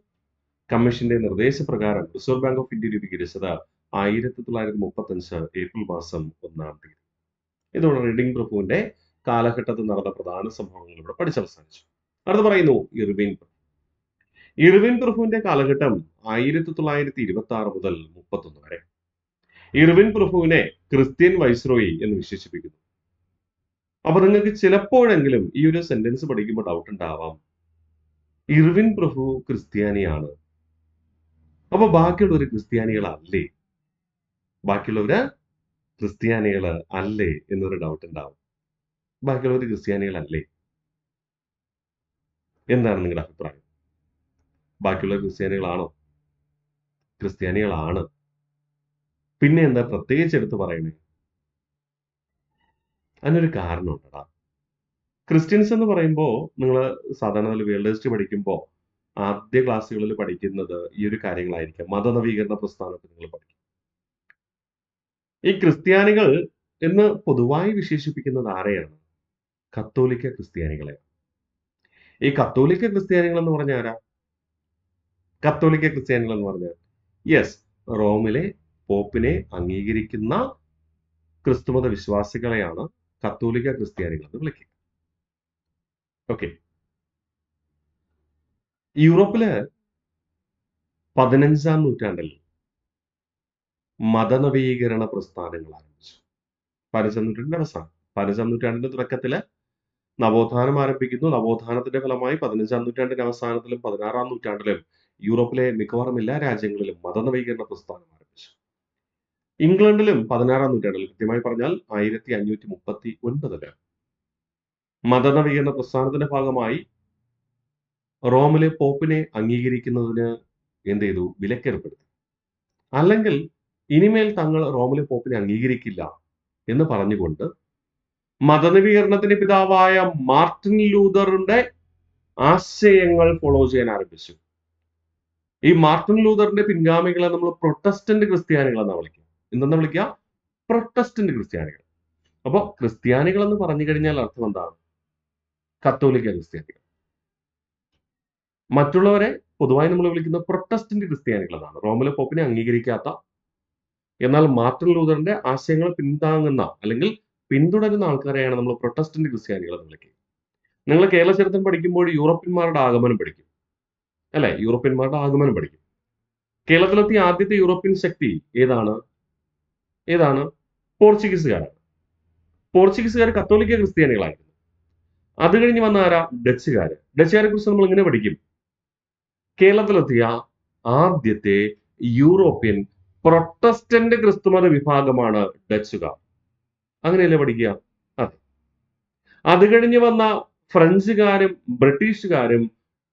കമ്മീഷന്റെ നിർദ്ദേശപ്രകാരം റിസർവ് ബാങ്ക് ഓഫ് ഇന്ത്യ രൂപീകരിച്ചത് 1935 ഏപ്രിൽ മാസം 1-ാം തീയതി. ഇതോടെ റീഡിംഗ് പ്രഭുവിന്റെ കാലഘട്ടത്തിൽ നടന്ന പ്രധാന സംഭവങ്ങൾ ഇവിടെ പഠിച്ചവസാനിച്ചു. അടുത്ത് പറയുന്നു ഇർവിൻ പ്രഭുവിന്റെ കാലഘട്ടം 1926 മുതൽ 31 വരെ. ഇർവിൻ പ്രഭുവിനെ ക്രിസ്ത്യൻ വൈസ്രോയി എന്ന് വിശേഷിപ്പിക്കുന്നു. അപ്പൊ നിങ്ങൾക്ക് ചിലപ്പോഴെങ്കിലും ഈ ഒരു സെന്റൻസ് പഠിക്കുമ്പോൾ ഡൗട്ട് ഉണ്ടാവാം, ഇർവിൻ പ്രഭു ക്രിസ്ത്യാനിയാണ്, അപ്പൊ ബാക്കിയുള്ളവര് ക്രിസ്ത്യാനികളല്ലേ, ബാക്കിയുള്ളവര് ക്രിസ്ത്യാനികൾ അല്ലേ എന്നൊരു ഡൗട്ട് ഉണ്ടാവും. ബാക്കിയുള്ളവർ ക്രിസ്ത്യാനികളല്ലേ? എന്താണ് നിങ്ങളുടെ അഭിപ്രായം? ബാക്കിയുള്ള ക്രിസ്ത്യാനികളാണോ? ക്രിസ്ത്യാനികളാണ്. പിന്നെ എന്താ പ്രത്യേകിച്ച് എടുത്ത് പറയണേ? അതിനൊരു കാരണമുണ്ടടാ. ക്രിസ്ത്യൻസ് എന്ന് പറയുമ്പോൾ നിങ്ങൾ സാധാരണ വേൾഡ് ഹിസ്റ്ററി പഠിക്കുമ്പോൾ ആദ്യ ക്ലാസ്സുകളിൽ പഠിക്കുന്നത് ഈ ഒരു കാര്യങ്ങളായിരിക്കാം. മതനവീകരണ പ്രസ്ഥാനത്തിൽ നിങ്ങൾ പഠിക്കും. ഈ ക്രിസ്ത്യാനികൾ എന്ന് പൊതുവായി വിശേഷിപ്പിക്കുന്നത് ആരെയാണ്? കത്തോലിക്ക ക്രിസ്ത്യാനികളെ. ഈ കത്തോലിക്ക ക്രിസ്ത്യാനികൾ എന്ന് പറഞ്ഞാൽ ആരാ? കത്തോലിക്ക ക്രിസ്ത്യാനികൾ എന്ന് പറഞ്ഞാൽ യെസ്, റോമിലെ പോപ്പിനെ അംഗീകരിക്കുന്ന ക്രിസ്തുമത വിശ്വാസികളെയാണ് കത്തോലിക്ക ക്രിസ്ത്യാനികൾ എന്ന് വിളിക്കുക. ഓക്കെ. യൂറോപ്പില് 15-ാം നൂറ്റാണ്ടിൽ മതനവീകരണ പ്രസ്ഥാനങ്ങൾ ആരംഭിച്ചു. 15-ാം നൂറ്റാണ്ടിന്റെ അവസാനം, 15-ാം നൂറ്റാണ്ടിന്റെ തുടക്കത്തില് നവോത്ഥാനം ആരംഭിക്കുന്നു. നവോത്ഥാനത്തിന്റെ ഫലമായി 15-ാം നൂറ്റാണ്ടിന്റെ അവസാനത്തിലും 16-ാം നൂറ്റാണ്ടിലും യൂറോപ്പിലെ മിക്കവാറും എല്ലാ രാജ്യങ്ങളിലും മതനവീകരണ പ്രസ്ഥാനം ആരംഭിച്ചു. ഇംഗ്ലണ്ടിലും 16-ാം നൂറ്റാണ്ടിൽ, കൃത്യമായി പറഞ്ഞാൽ 1539 മതനവീകരണ പ്രസ്ഥാനത്തിന്റെ ഭാഗമായി റോമിലെ പോപ്പിനെ അംഗീകരിക്കുന്നതിന് എന്ത് ചെയ്തു? വിലക്കേർപ്പെടുത്തി. അല്ലെങ്കിൽ ഇനിമേൽ തങ്ങൾ റോമിലെ പോപ്പിനെ അംഗീകരിക്കില്ല എന്ന് പറഞ്ഞുകൊണ്ട് മതനവീകരണത്തിന്റെ പിതാവായ മാർട്ടിൻ ലൂതറിന്റെ ആശയങ്ങൾ ഫോളോ ചെയ്യാൻ ആരംഭിച്ചു. ഈ മാർട്ടിൻ ലൂതറിന്റെ പിൻഗാമികളെ നമ്മൾ പ്രൊട്ടസ്റ്റന്റ് ക്രിസ്ത്യാനികൾ എന്നാണ് വിളിക്കുക. എന്തെന്നാ വിളിക്കുക? പ്രൊട്ടസ്റ്റന്റ് ക്രിസ്ത്യാനികൾ. അപ്പൊ ക്രിസ്ത്യാനികൾ എന്ന് പറഞ്ഞു കഴിഞ്ഞാൽ അർത്ഥം എന്താണ്? കത്തോലിക്ക ക്രിസ്ത്യാനികൾ. മറ്റുള്ളവരെ പൊതുവായി നമ്മൾ വിളിക്കുന്ന പ്രൊട്ടസ്റ്റന്റ് ക്രിസ്ത്യാനികൾ എന്നാണ്. റോമിലെ പോപ്പിനെ അംഗീകരിക്കാത്ത, എന്നാൽ മാർട്ടിൻ ലൂതറിന്റെ ആശയങ്ങൾ പിന്താങ്ങുന്ന അല്ലെങ്കിൽ പിന്തുടരുന്ന ആൾക്കാരെയാണ് നമ്മൾ പ്രൊട്ടസ്റ്റന്റ് ക്രിസ്ത്യാനികൾ എന്ന് വിളിക്കുക. നിങ്ങൾ കേരള ചരിത്രം പഠിക്കുമ്പോൾ യൂറോപ്യന്മാരുടെ ആഗമനം പഠിക്കും, അല്ലെ? യൂറോപ്യന്മാരുടെ ആഗമനം പഠിക്കും. കേരളത്തിലെത്തിയ ആദ്യത്തെ യൂറോപ്യൻ ശക്തി ഏതാണ്? പോർച്ചുഗീസുകാരാണ്. പോർച്ചുഗീസുകാർ കത്തോലിക്ക ക്രിസ്ത്യാനികളായിരുന്നു. അത് കഴിഞ്ഞ് വന്ന ആരാ? ഡച്ചുകാരെ കുറിച്ച് നമ്മൾ ഇങ്ങനെ പഠിക്കും. കേരളത്തിലെത്തിയ ആദ്യത്തെ യൂറോപ്യൻ പ്രൊട്ടസ്റ്റന്റ് ക്രിസ്തുമത വിഭാഗമാണ് ഡച്ചുകാർ. അങ്ങനെയല്ലേ പഠിക്കുക? അതെ. അത് കഴിഞ്ഞ് വന്ന ഫ്രഞ്ചുകാരും ബ്രിട്ടീഷുകാരും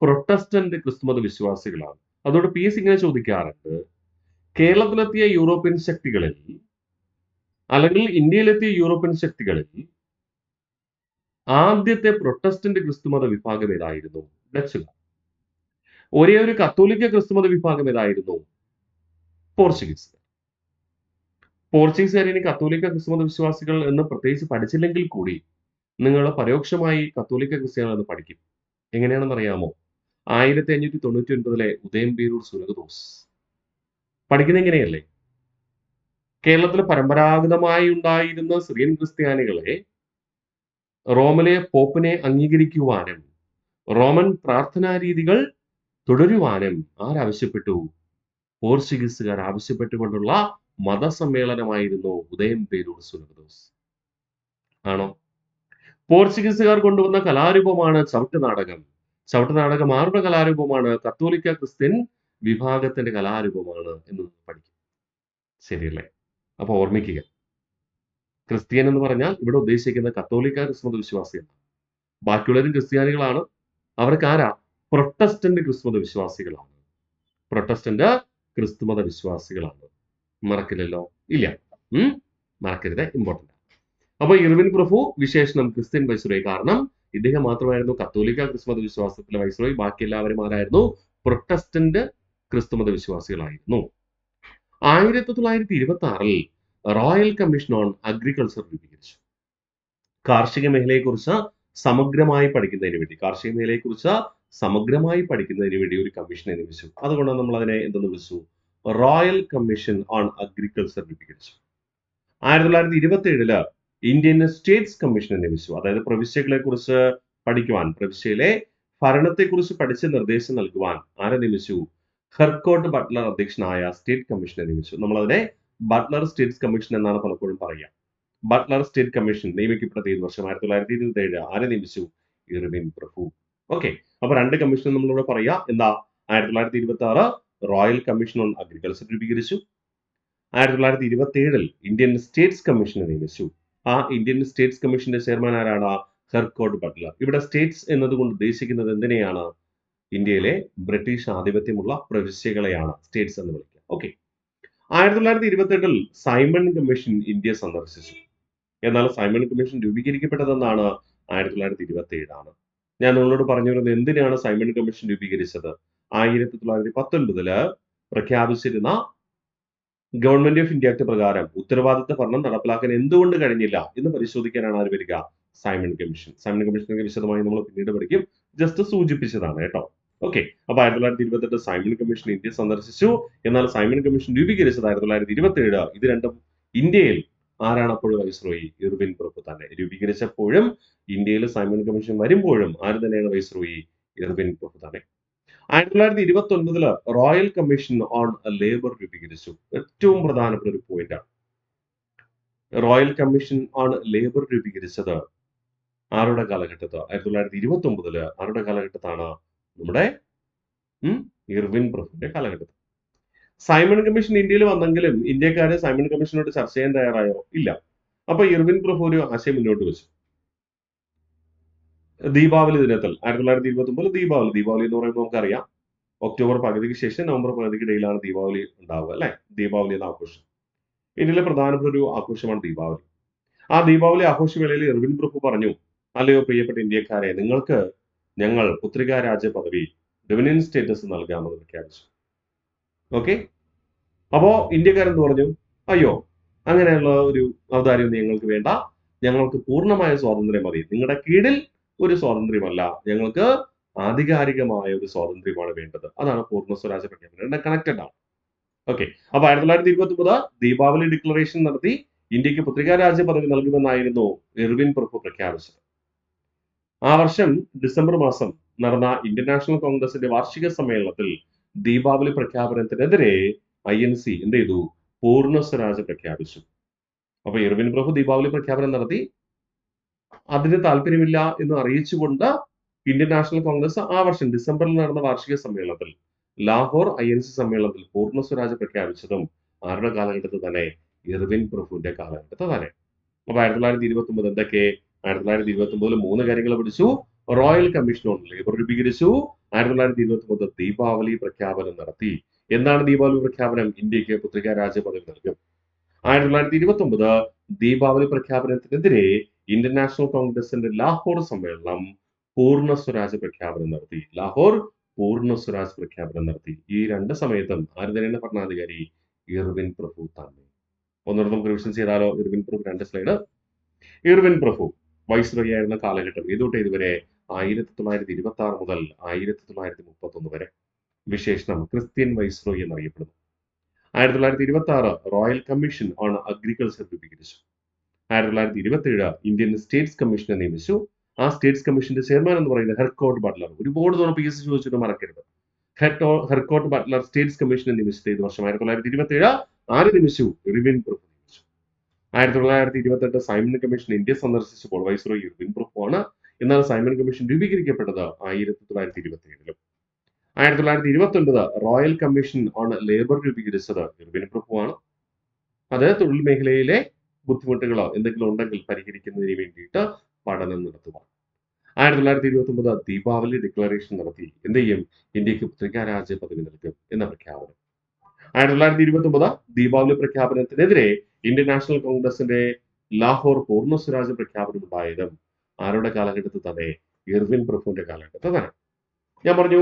പ്രൊട്ടസ്റ്റന്റ് ക്രിസ്തുമത വിശ്വാസികളാണ്. അതോട് PSC ഇങ്ങനെ ചോദിക്കാറുണ്ട്, കേരളത്തിലെത്തിയ യൂറോപ്യൻ ശക്തികളിൽ അല്ലെങ്കിൽ ഇന്ത്യയിലെത്തിയ യൂറോപ്യൻ ശക്തികളിൽ ആദ്യത്തെ പ്രൊട്ടസ്റ്റന്റ് ക്രിസ്തുമത വിഭാഗം ഏതായിരുന്നു? ഡച്ചുകാർ. ഒരേ ഒരു കത്തോലിക്ക ക്രിസ്തുമത വിഭാഗം ഏതായിരുന്നു? പോർച്ചുഗീസുകാർ. പോർച്ചുഗീസുകാർ ഇനി കത്തോലിക്ക ക്രിസ്തുമത വിശ്വാസികൾ എന്ന് പ്രത്യേകിച്ച് പഠിച്ചില്ലെങ്കിൽ കൂടി നിങ്ങൾ പരോക്ഷമായി കത്തോലിക്ക ക്രിസ്ത്യാനികൾ എന്ന് പഠിക്കും. എങ്ങനെയാണെന്ന് അറിയാമോ? 1599 ഉദയംപേരൂർ സുനകദോസ് പഠിക്കുന്നത് എങ്ങനെയല്ലേ? കേരളത്തിൽ പരമ്പരാഗതമായി ഉണ്ടായിരുന്ന സിറിയൻ ക്രിസ്ത്യാനികളെ റോമിലെ പോപ്പിനെ അംഗീകരിക്കുവാനും റോമൻ പ്രാർത്ഥനാ രീതികൾ തുടരുവാനും ആരാവശ്യപ്പെട്ടു? പോർച്ചുഗീസുകാർ ആവശ്യപ്പെട്ടുകൊണ്ടുള്ള മതസമ്മേളനമായിരുന്നു ഉദയം പേരൂർ സുനഹദോസ്. ആണോ? പോർച്ചുഗീസുകാർ കൊണ്ടുവന്ന കലാരൂപമാണ് ചവിട്ടുനാടകം. ചവിട്ടുനാടകം ആരുടെ കലാരൂപമാണ്? കത്തോലിക്ക ക്രിസ്ത്യൻ വിഭാഗത്തിന്റെ കലാരൂപമാണ് എന്ന് പഠിക്കും. ശരിയല്ലേ? അപ്പൊ ഓർമ്മിക്കുക, ക്രിസ്ത്യൻ എന്ന് പറഞ്ഞാൽ ഇവിടെ ഉദ്ദേശിക്കുന്ന കത്തോലിക്ക ക്രിസ്തുമത വിശ്വാസികൾ. ബാക്കിയുള്ളവരും ക്രിസ്ത്യാനികളാണ്. അവർക്ക് ആരാ? പ്രൊട്ടസ്റ്റന്റ് ക്രിസ്തുമത വിശ്വാസികളാണ്. പ്രൊട്ടസ്റ്റന്റ് ക്രിസ്തുമത വിശ്വാസികളാണ്. മറക്കില്ലല്ലോ? ഇല്ല. മറക്കരുത്, ഇമ്പോർട്ടന്റ്. അപ്പൊ ഇർവിൻ പ്രഭു വിശേഷണം ക്രിസ്ത്യൻ വൈസ്രോയി. കാരണം ഇദ്ദേഹം മാത്രമായിരുന്നു കത്തോലിക്ക ക്രിസ്തുമത വിശ്വാസത്തിലെ വൈസ്രോയി. ബാക്കി എല്ലാവരും ആരായിരുന്നു? പ്രൊട്ടസ്റ്റന്റ് ക്രിസ്തുമത വിശ്വാസികളായിരുന്നു. 1926 റോയൽ കമ്മീഷൻ ഓൺ അഗ്രികൾച്ചർ രൂപീകരിച്ചു. കാർഷിക മേഖലയെക്കുറിച്ച് സമഗ്രമായി പഠിക്കുന്നതിന് വേണ്ടി ഒരു കമ്മീഷനെ നിയമിച്ചു. അതുകൊണ്ട് നമ്മൾ അതിനെ എന്തെന്ന് വിളിച്ചു? റോയൽ കമ്മീഷൻ ഓൺ അഗ്രികൾച്ചർ രൂപീകരിച്ചു. 1927 ഇന്ത്യൻ സ്റ്റേറ്റ്സ് കമ്മീഷനെ നിയമിച്ചു. അതായത് പ്രവിശ്യകളെ കുറിച്ച് പഠിക്കുവാൻ, പ്രവിശ്യയിലെ ഭരണത്തെക്കുറിച്ച് പഠിച്ച് നിർദ്ദേശം നൽകുവാൻ ആരെ നിയമിച്ചു? ഹെർക്കോട്ട് ബട്ട്ലർ അധ്യക്ഷനായ സ്റ്റേറ്റ് കമ്മീഷനെ നിയമിച്ചു. നമ്മളതിനെ ബട്ട്ലർ സ്റ്റേറ്റ്സ് കമ്മീഷൻ എന്നാണ് പലപ്പോഴും പറയുക. ബട്ട്ലർ സ്റ്റേറ്റ് കമ്മീഷൻ നിയമിക്കപ്പെട്ട തീയതി വർഷം 1927. ആരെ നിയമിച്ചു? ഇർവിൻ പ്രഭു. ഓക്കെ, അപ്പൊ രണ്ട് കമ്മീഷൻ നമ്മളിവിടെ പറയാ. എന്താ? 1926 റോയൽ കമ്മീഷൻ ഓൺ അഗ്രികൾച്ചർ രൂപീകരിച്ചു. 1927 ഇന്ത്യൻ സ്റ്റേറ്റ്സ് കമ്മീഷനെ നിയമിച്ചു. ആ ഇന്ത്യൻ സ്റ്റേറ്റ്സ് കമ്മീഷന്റെ ചെയർമാൻ ആരാണ്? ഹെർക്കോട്ട് ബട്ട്ലർ. ഇവിടെ സ്റ്റേറ്റ്സ് എന്നതുകൊണ്ട് ഉദ്ദേശിക്കുന്നത് എന്തിനെയാണ്? ഇന്ത്യയിലെ ബ്രിട്ടീഷ് ആധിപത്യമുള്ള പ്രവിശ്യകളെയാണ് സ്റ്റേറ്റ്സ് എന്ന് വിളിക്കുക. ഓക്കെ, 1928 സൈമൺ കമ്മീഷൻ ഇന്ത്യ സന്ദർശിച്ചു. എന്നാൽ സൈമൺ കമ്മീഷൻ രൂപീകരിക്കപ്പെട്ടതെന്നാണ്? 1927 ആണ്. ഞാൻ നിങ്ങളോട് പറഞ്ഞു വരുന്നത് എന്തിനാണ് സൈമൺ കമ്മീഷൻ രൂപീകരിച്ചത്? 1919 പ്രഖ്യാപിച്ചിരുന്ന ഗവൺമെന്റ് ഓഫ് ഇന്ത്യ ആക്ട് പ്രകാരം ഉത്തരവാദിത്ത ഭരണം നടപ്പിലാക്കാൻ എന്തുകൊണ്ട് കഴിഞ്ഞില്ല എന്ന് പരിശോധിക്കാനാണ് ആര് വരിക? Simon commission. സൈമൺ കമ്മീഷനെ വിശദമായി നമ്മൾ പിന്നീട് പഠിക്കും. ജസ്റ്റ് സൂചിപ്പിച്ചതാണ് കേട്ടോ. ഓക്കെ, അപ്പൊ 1928 സൈമൺ കമ്മീഷൻ ഇന്ത്യ സന്ദർശിച്ചു. എന്നാൽ സൈമൺ കമ്മീഷൻ രൂപീകരിച്ചത് 1927. ഇത് രണ്ടും ഇന്ത്യയിൽ ആരാണ് അപ്പോഴും വൈസ്രോയി? ഇർവിൻ പ്രഭു തന്നെ. രൂപീകരിച്ചപ്പോഴും ഇന്ത്യയിൽ സൈമൺ കമ്മീഷൻ വരുമ്പോഴും ആര് തന്നെയാണ് വൈസ്രോയി? ഇർവിൻ പ്രഭു തന്നെ. 1929 റോയൽ കമ്മീഷൻ ഓൺ ലേബർ രൂപീകരിച്ചു. ഏറ്റവും പ്രധാനപ്പെട്ട ഒരു പോയിന്റ് ആണ്. റോയൽ കമ്മീഷൻ ഓൺ ലേബർ രൂപീകരിച്ചത് ആരുടെ കാലഘട്ടത്ത്? 1929 ആരുടെ കാലഘട്ടത്താണ്? നമ്മുടെ ഇർവിൻ പ്രഭുവിന്റെ കാലഘട്ടത്തിൽ. സൈമൺ കമ്മീഷൻ ഇന്ത്യയിൽ വന്നെങ്കിലും ഇന്ത്യക്കാരെ സൈമൺ കമ്മീഷനോട് ചർച്ച ചെയ്യാൻ തയ്യാറായോ? ഇല്ല. അപ്പൊ ഇർവിൻ പ്രഭു ഒരു ആശയം മുന്നോട്ട് വെച്ചു. ദീപാവലി ദിനത്തിൽ 1929 ദീപാവലി എന്ന് പറയുമ്പോൾ നമുക്കറിയാം ഒക്ടോബർ പകുതിക്ക് ശേഷം നവംബർ പകുതിക്ക് ഇടയിലാണ് ദീപാവലി ഉണ്ടാവുക അല്ലെ? ദീപാവലി എന്ന ആഘോഷം ഇന്ത്യയിലെ പ്രധാനപ്പെട്ട ഒരു ആഘോഷമാണ് ദീപാവലി. ആ ദീപാവലി ആഘോഷവേളയിൽ ഇർവിൻ പ്രഭു പറഞ്ഞു, അല്ലയോ പ്രിയപ്പെട്ട ഇന്ത്യക്കാരെ, നിങ്ങൾക്ക് ഞങ്ങൾ പുത്രികാ രാജ്യ പദവി, ഡിവിനിയൻ സ്റ്റേറ്റസ് നൽകാമെന്ന് പ്രഖ്യാപിച്ചു. ഓക്കെ, അപ്പോ ഇന്ത്യക്കാരെന്ത് പറഞ്ഞു? അയ്യോ, അങ്ങനെയുള്ള ഒരു ഔദാര്യം ഞങ്ങൾക്ക് വേണ്ട, ഞങ്ങൾക്ക് പൂർണ്ണമായ സ്വാതന്ത്ര്യം മതി. നിങ്ങളുടെ കീഴിൽ ഒരു സ്വാതന്ത്ര്യമല്ല, ഞങ്ങൾക്ക് ആധികാരികമായ ഒരു സ്വാതന്ത്ര്യമാണ് വേണ്ടത്. അതാണ് പൂർണ്ണ സ്വരാജ്യ പ്രഖ്യാപനം. കണക്റ്റഡ് ആണ്. ഓക്കെ, അപ്പൊ 1929 ദീപാവലി ഡിക്ലറേഷൻ നടത്തി ഇന്ത്യക്ക് പുത്രികാ രാജ്യ പദവി നൽകുമെന്നായിരുന്നു ഇർവിൻ പ്രഭു പ്രഖ്യാപിച്ചത്. ആ വർഷം ഡിസംബർ മാസം നടന്ന ഇന്ത്യൻ നാഷണൽ കോൺഗ്രസിന്റെ വാർഷിക സമ്മേളനത്തിൽ ദീപാവലി പ്രഖ്യാപനത്തിനെതിരെ INC എന്ത് ചെയ്തു? പൂർണ്ണ സ്വരാജ് പ്രഖ്യാപിച്ചു. അപ്പൊ ഇർവിൻ പ്രഭു ദീപാവലി പ്രഖ്യാപനം നടത്തി. അതിന് താല്പര്യമില്ല എന്ന് അറിയിച്ചുകൊണ്ട് ഇന്ത്യൻ നാഷണൽ കോൺഗ്രസ് ആ വർഷം ഡിസംബറിൽ നടന്ന വാർഷിക സമ്മേളനത്തിൽ, ലാഹോർ INC സമ്മേളനത്തിൽ പൂർണ്ണ സ്വരാജ് പ്രഖ്യാപിച്ചതും ആരുടെ കാലഘട്ടത്തിൽ തന്നെ? ഇർവിൻ പ്രഭുവിന്റെ കാലഘട്ടത്തിൽ തന്നെ. അപ്പൊ 1929 എന്തൊക്കെ? 1929 3 കാര്യങ്ങൾ പഠിച്ചു. റോയൽ കമ്മീഷൻ ഓൺ ലേബർ രൂപീകരിച്ചു. 1929 ദീപാവലി പ്രഖ്യാപനം നടത്തി. എന്താണ് ദീപാവലി പ്രഖ്യാപനം? ഇന്ത്യക്ക് പുത്രികാ രാജ്യ പദവി നൽകും. 1929 ദീപാവലി പ്രഖ്യാപനത്തിനെതിരെ ഇന്ത്യൻ നാഷണൽ കോൺഗ്രസിന്റെ ലാഹോർ സമ്മേളനം പൂർണ്ണ സ്വരാജ് പ്രഖ്യാപനം നടത്തി. ലാഹോർ പൂർണ്ണ സ്വരാജ് പ്രഖ്യാപനം നടത്തി. ഈ രണ്ട് സമയത്തും ആര് തന്നെയാണ് ഭരണാധികാരി? ഇർവിൻ പ്രഭു തന്നെ. ഒന്നുകൂടെ നമുക്ക് റിവിഷൻ ചെയ്താലോ? ഇർവിൻ പ്രഭു 2 സ്ലൈഡ്. ഇർവിൻ പ്രഭു വൈസ്രോയി ആയിരുന്ന കാലഘട്ടം ഇതുതൊട്ട് ഇതുവരെ 1926 മുതൽ 1931 വരെ. വിശേഷണം ക്രിസ്ത്യൻ വൈസ്രോയി എന്നറിയപ്പെടുന്നു. 1926 റോയൽ കമ്മീഷൻ ഓൺ അഗ്രികൾച്ചർ രൂപീകരിച്ചു. 1927 ഇന്ത്യൻ സ്റ്റേറ്റ്സ് കമ്മീഷനെ നിയമിച്ചു. ആ സ്റ്റേറ്റ്സ് കമ്മീഷന്റെ ചെയർമാൻ എന്ന് പറയുന്നത് ഹെർകോട്ട് ബട്ട്ലർ. ഒരുപാട് തവണ PSC ചോദിച്ചിട്ട് മറക്കരുത്. ഹെർകോട്ട് ബട്ട്ലർ സ്റ്റേറ്റ്സ് കമ്മീഷനെ നിയമിച്ചത് ഏത് വർഷം? 1927. ആര് നിയമിച്ചു? ഇർവിൻ പ്രഭു നിയമിച്ചു. 1928 സൈമൺ കമ്മീഷൻ ഇന്ത്യ സന്ദർശിച്ചപ്പോൾ വൈസ്രോയി ഇർവിൻ പ്രഭു ആണ്. എന്നാൽ സൈമൺ കമ്മീഷൻ രൂപീകരിക്കപ്പെട്ടത് 1927. 1929 റോയൽ കമ്മീഷൻ ഓൺ ലേബർ രൂപീകരിച്ചത് ഇർവിൻ പ്രഭു ആണ്. അത് തൊഴിൽ മേഖലയിലെ ബുദ്ധിമുട്ടുകളോ എന്തെങ്കിലും ഉണ്ടെങ്കിൽ പരിഹരിക്കുന്നതിന് വേണ്ടിയിട്ട് പഠനം നടത്തുക. 1929 ദീപാവലി ഡിക്ലറേഷൻ നടത്തി. എന്ത് ചെയ്യും? ഇന്ത്യക്ക് പത്രികാരാജ്യ പദവി നൽകും എന്ന പ്രഖ്യാപനം. 1929 ദീപാവലി പ്രഖ്യാപനത്തിനെതിരെ ഇന്ത്യൻ നാഷണൽ കോൺഗ്രസിന്റെ ലാഹോർ പൂർണ്ണ സ്വരാജ് പ്രഖ്യാപനം ഉണ്ടായതും ആരുടെ കാലഘട്ടത്തിൽ തന്നെ? ഇർവിൻ പ്രഭുവിന്റെ കാലഘട്ടത്തിൽ തന്നെ. ഞാൻ പറഞ്ഞു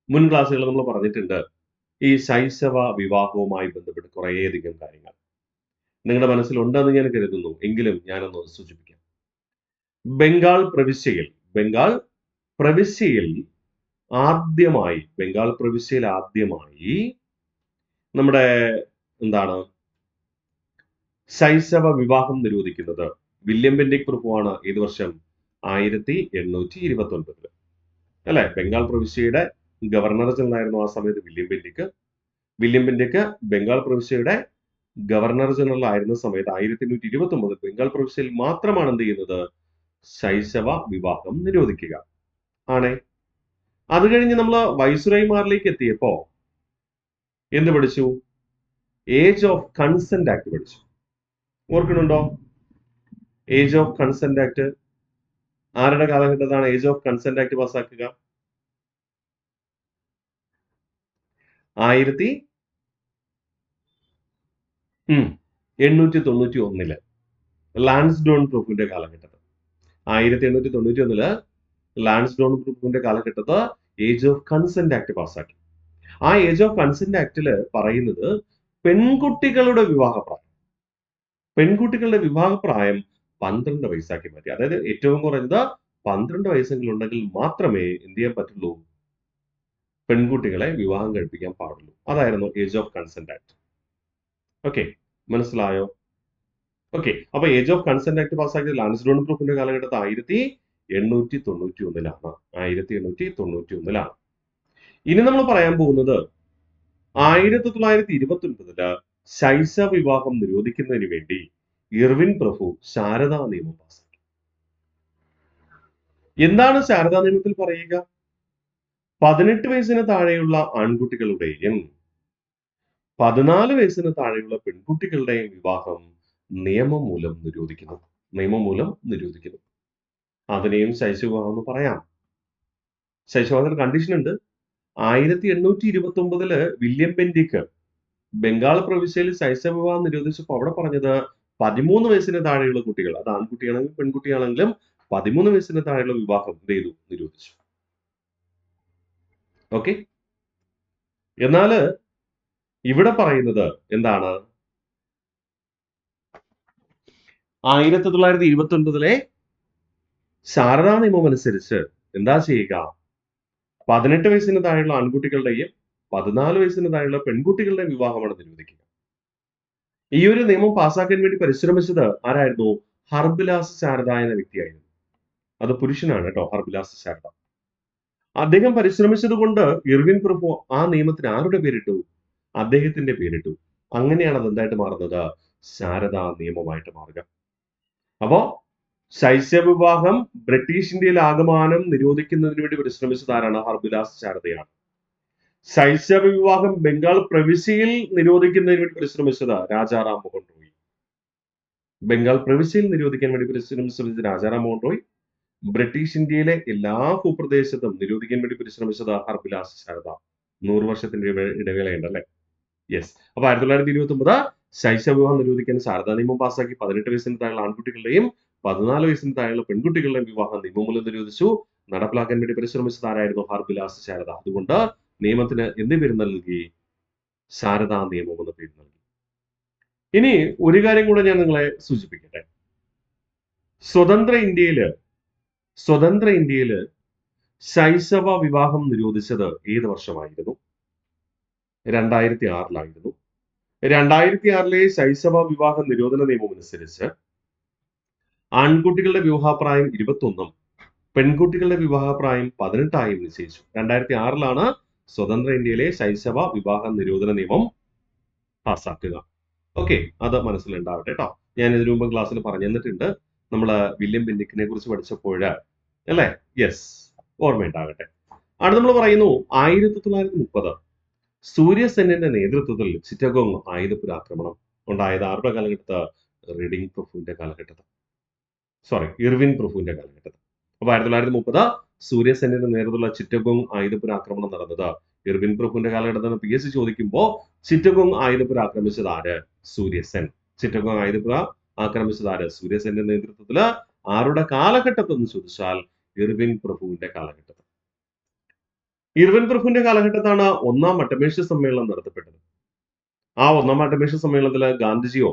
മുൻ ക്ലാസ്സുകൾ നമ്മൾ പറഞ്ഞിട്ടുണ്ട് ഈ ശൈശവ വിവാഹവുമായി ബന്ധപ്പെട്ട് കുറേയധികം കാര്യങ്ങൾ നിങ്ങളുടെ മനസ്സിലുണ്ടെന്ന് ഞാൻ കരുതുന്നു. എങ്കിലും ഞാനൊന്ന് സൂചിപ്പിക്കാം. ബംഗാൾ പ്രവിശ്യയിൽ ആദ്യമായി നമ്മുടെ ശൈശവ വിവാഹം നിരോധിക്കുന്നത് വില്യം ബെന്റിക് പ്രഭുവാണ്. ഏത് വർഷം? 1829 അല്ലെ? ബംഗാൾ പ്രവിശ്യയുടെ ഗവർണർ ജനറൽ ആയിരുന്നു ആ സമയത്ത് വില്യം ബെന്റിക് ബംഗാൾ പ്രവിശ്യയുടെ ഗവർണർ ജനറൽ ആയിരുന്ന സമയത്ത് 1829 ബംഗാൾ പ്രവിശ്യയിൽ മാത്രമാണ് എന്ത് ചെയ്യുന്നത്? ശൈശവ വിവാഹം നിരോധിക്കുക ആണേ. അത് കഴിഞ്ഞ് നമ്മൾ വൈസ്രോയിമാരിലേക്ക് എത്തിയപ്പോ എന്ത് പഠിച്ചു? ഏജ് ഓഫ് കൺസെന്റ് ആക്ട് പഠിച്ചു. ഓർക്കുന്നുണ്ടോ? ഏജ് ഓഫ് കൺസെന്റ് ആക്ട് ആരുടെ കാലഘട്ടത്താണ് age of consent act പാസ്സാക്കുക? 1891 Lansdowne പ്രഭുവിന്റെ കാലഘട്ടത്തിൽ. 1891 ലാൻസ്ഡോൺ പ്രഭുവിന്റെ കാലഘട്ടത്ത് ഏജ് ഓഫ് കൺസെന്റ് ആക്ട് പാസ്സാക്കി. ആ ഏജ് ഓഫ് കൺസെന്റ് ആക്ടില് പറയുന്നത് പെൺകുട്ടികളുടെ വിവാഹപ്രായം 12 വയസ്സാക്കി മാറ്റി. അതായത് ഏറ്റവും കുറഞ്ഞത് 12 വയസ്സെങ്കിലും ഉണ്ടെങ്കിൽ മാത്രമേ എന്ത് ചെയ്യാൻ പറ്റുള്ളൂ? പെൺകുട്ടികളെ വിവാഹം കഴിപ്പിക്കാൻ പാടുള്ളൂ. അതായിരുന്നു age of consent act. Okay, മനസ്സിലായോ? ഓക്കെ, അപ്പൊ age of consent act പാസ്സാക്കിയത് Lansdowne പ്രഭുവിന്റെ കാലഘട്ടത്തിൽ 1891. ഇനി നമ്മൾ പറയാൻ പോകുന്നത് 1929 ശൈശവ വിവാഹം നിരോധിക്കുന്നതിന് വേണ്ടി ഇർവിൻ പ്രഭു ശാരദാ നിയമം പാസ്സാക്കി. എന്താണ് ശാരദാ നിയമത്തിൽ പറയുക? 18 വയസ്സിന് താഴെയുള്ള ആൺകുട്ടികളുടെയും 14 വയസ്സിന് താഴെയുള്ള പെൺകുട്ടികളുടെയും വിവാഹം നിയമം മൂലം നിരോധിക്കുന്നു. അതിനെയും ശൈശവ വിവാഹം എന്ന് പറയാം. ശൈശവത്തിന് കണ്ടീഷൻ ഉണ്ട്. 1829 വില്യം ബെന്റിക് ബംഗാൾ പ്രവിശ്യയിൽ ശൈശവ വിവാഹം നിരോധിച്ചപ്പോൾ അവിടെ പറഞ്ഞത് 13 വയസ്സിന് താഴെയുള്ള കുട്ടികൾ, അത് ആൺകുട്ടിയാണെങ്കിലും പെൺകുട്ടിയാണെങ്കിലും 13 വയസ്സിന് താഴെയുള്ള വിവാഹം നിരോധിച്ചു. ഓക്കെ, എന്നാല് ഇവിടെ പറയുന്നത് എന്താണ്? 1929 ശാരദാ നിയമം അനുസരിച്ച് എന്താ ചെയ്യുക? 18 വയസ്സിന് താഴെയുള്ള ആൺകുട്ടികളുടെയും 14 വയസ്സിന് താഴെയുള്ള പെൺകുട്ടികളുടെയും വിവാഹമാണ് നിരോധിക്കുക. ഈ ഒരു നിയമം പാസ്സാക്കാൻ വേണ്ടി പരിശ്രമിച്ചത് ആരായിരുന്നു? ഹർബിലാസ് ശാരദ എന്ന വ്യക്തിയായിരുന്നു. അത് പുരുഷനാണ് കേട്ടോ, ഹർബിലാസ് ശാരദ. അദ്ദേഹം പരിശ്രമിച്ചത് കൊണ്ട് ഇർവിൻ പ്രഭു ആ നിയമത്തിന് ആരുടെ പേരിട്ടു? അദ്ദേഹത്തിന്റെ പേരിട്ടു. അങ്ങനെയാണ് അത് എന്തായിട്ട് മാറുന്നത്? ശാരദാ നിയമമായിട്ട് മാറുക. അപ്പോ ശൈശവ വിവാഹം ബ്രിട്ടീഷ് ഇന്ത്യയിൽ ആകമാനം നിരോധിക്കുന്നതിന് വേണ്ടി പരിശ്രമിച്ചത് ആരാണ്? ഹർബിലാസ് ശാരദയാണ്. ശൈശവ വിവാഹം ബംഗാൾ പ്രവിശ്യയിൽ നിരോധിക്കുന്നതിന് വേണ്ടി പരിശ്രമിച്ചത് രാജാറാം മോഹൻ റോയ്. ബംഗാൾ പ്രവിശ്യയിൽ നിരോധിക്കാൻ വേണ്ടി പരിശ്രമിച്ചത് രാജാറാം മോഹൻ റോയ്. ബ്രിട്ടീഷ് ഇന്ത്യയിലെ എല്ലാ ഭൂപ്രദേശത്തും നിരോധിക്കാൻ വേണ്ടി പരിശ്രമിച്ചത് ഹർബിലാസ് ശാരദ. 100 വർഷത്തിന്റെ ഇടവേളയുണ്ട് അല്ലെ? യെസ്. അപ്പൊ 1929 ശൈശവ വിവാഹം നിരോധിക്കാൻ ശാരദാ നിയമം പാസ്സാക്കി. 18 വയസ്സിന് താഴെയുള്ള ആൺകുട്ടികളുടെയും 14 വയസ്സിന് താഴെയുള്ള പെൺകുട്ടികളുടെയും വിവാഹം നിയമം മൂലം നിരോധിച്ചു. നടപ്പിലാക്കാൻ വേണ്ടി പരിശ്രമിച്ചത് ആരായിരുന്നു? ഹർബിലാസ് ശാരദ. അതുകൊണ്ട് നിയമത്തിന് എന്ത് പേര് നൽകി? ശാരദാ നിയമം എന്ന പേര് നൽകി. ഇനി ഒരു കാര്യം കൂടെ ഞാൻ നിങ്ങളെ സൂചിപ്പിക്കട്ടെ. സ്വതന്ത്ര ഇന്ത്യയില് ശൈശവ വിവാഹം നിരോധിച്ചത് ഏത് വർഷമായിരുന്നു? 2006 2006 ശൈശവ വിവാഹ നിരോധന നിയമം അനുസരിച്ച് ആൺകുട്ടികളുടെ വിവാഹപ്രായം 21ഉം പെൺകുട്ടികളുടെ വിവാഹപ്രായം 18ആയും നിശ്ചയിച്ചു. 2006 സ്വതന്ത്ര ഇന്ത്യയിലെ ശൈശവ വിവാഹ നിരോധന നിയമം പാസ്സാക്കുക. ഓക്കെ, അത് മനസ്സിലുണ്ടാവട്ടെ കേട്ടോ. ഞാൻ ഇതിനു മുമ്പ് ക്ലാസ്സിൽ പറഞ്ഞു തന്നിട്ടുണ്ട്. നമ്മൾ വില്യം ബെന്റിക്കിനെ കുറിച്ച് പഠിച്ചപ്പോൾ അല്ലേ? യെസ്, ഓർമ്മയുണ്ടാകട്ടെ. അവിടെ നമ്മൾ പറയുന്നു 1930 സൂര്യസെന്നിന്റെ നേതൃത്വത്തിൽ ചിറ്റഗോങ് ആയുധപുരാക്രമണം ഉണ്ടായത് ആരുടെ കാലഘട്ടത്ത്? റീഡിംഗ് പ്രഭുവിന്റെ കാലഘട്ടത്തിൽ, ഇർവിൻ പ്രഭുവിന്റെ കാലഘട്ടത്തിൽ. അപ്പൊ 1930 സൂര്യസെന്നിന്റെ നേതൃത്വത്തിലുള്ള ചിറ്റഗോങ് ആയുധപുരാക്രമണം നടന്നത് ഇർവിൻ പ്രഭുവിന്റെ കാലഘട്ടത്തിൽ. PSC ചോദിക്കുമ്പോൾ ചിറ്റഗോങ് ആയുധപുര ആക്രമിച്ചത് ആര്? സൂര്യസെൻ. ചിറ്റഗോങ് ആയുധപുര ആക്രമിച്ചത് ആര്? സൂര്യസെന്റെ നേതൃത്വത്തില്. ആരുടെ കാലഘട്ടത്തിൽ എന്ന് ചോദിച്ചാൽ ഇർവിൻ പ്രഭുവിന്റെ കാലഘട്ടത്തിൽ. ഇർവിൻ പ്രഭുവിന്റെ കാലഘട്ടത്താണ് ഒന്നാം വട്ടമേശ സമ്മേളനം നടത്തപ്പെട്ടത്. ആ ഒന്നാം വട്ടമേശ സമ്മേളനത്തിൽ ഗാന്ധിജിയോ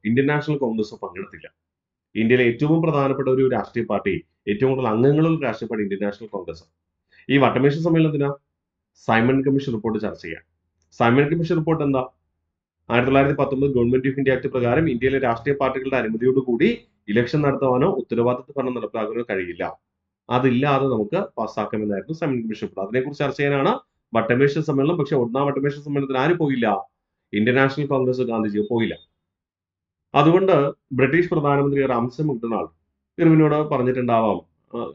ഇന്ത്യൻ നാഷണൽ കോൺഗ്രസോ പങ്കെടുത്തില്ല. ഇന്ത്യയിലെ ഏറ്റവും പ്രധാനപ്പെട്ട ഒരു രാഷ്ട്രീയ പാർട്ടി, ഏറ്റവും കൂടുതൽ അംഗങ്ങളുള്ള രാഷ്ട്രീയ പാർട്ടി ഇന്ത്യൻ നാഷണൽ കോൺഗ്രസ്. ഈ വട്ടമേശ സമ്മേളനത്തിന് സൈമൺ കമ്മീഷൻ റിപ്പോർട്ട് ചർച്ച ചെയ്യാം. സൈമൺ കമ്മീഷൻ റിപ്പോർട്ട് എന്താ? 1919 ഗവൺമെന്റ് ഓഫ് ഇന്ത്യ ആക്ട് പ്രകാരം ഇന്ത്യയിലെ രാഷ്ട്രീയ പാർട്ടികളുടെ അനുമതിയോടുകൂടി ഇലക്ഷൻ നടത്തുവാനോ ഉത്തരവാദിത്വ ഭരണം നടപ്പാക്കാനോ കഴിയില്ല. അതില്ലാതെ നമുക്ക് പാസ്സാക്കാമെന്നായിരുന്നു സൈമൺ കമ്മീഷൻ റിപ്പോർട്ട്. അതിനെക്കുറിച്ച് ചർച്ച ചെയ്യാനാണ് വട്ടമേശ സമ്മേളനം. പക്ഷെ ഒന്നാം വട്ടമേശ സമ്മേളനത്തിൽ ആര് പോയില്ല? ഇന്ത്യൻ നാഷണൽ കോൺഗ്രസ് ഗാന്ധിജിയോ പോയില്ല. അതുകൊണ്ട് ബ്രിട്ടീഷ് പ്രധാനമന്ത്രി റാംസെ മക്ഡൊണാൾഡ് ഇർവിനോട് പറഞ്ഞിട്ടുണ്ടാവാം,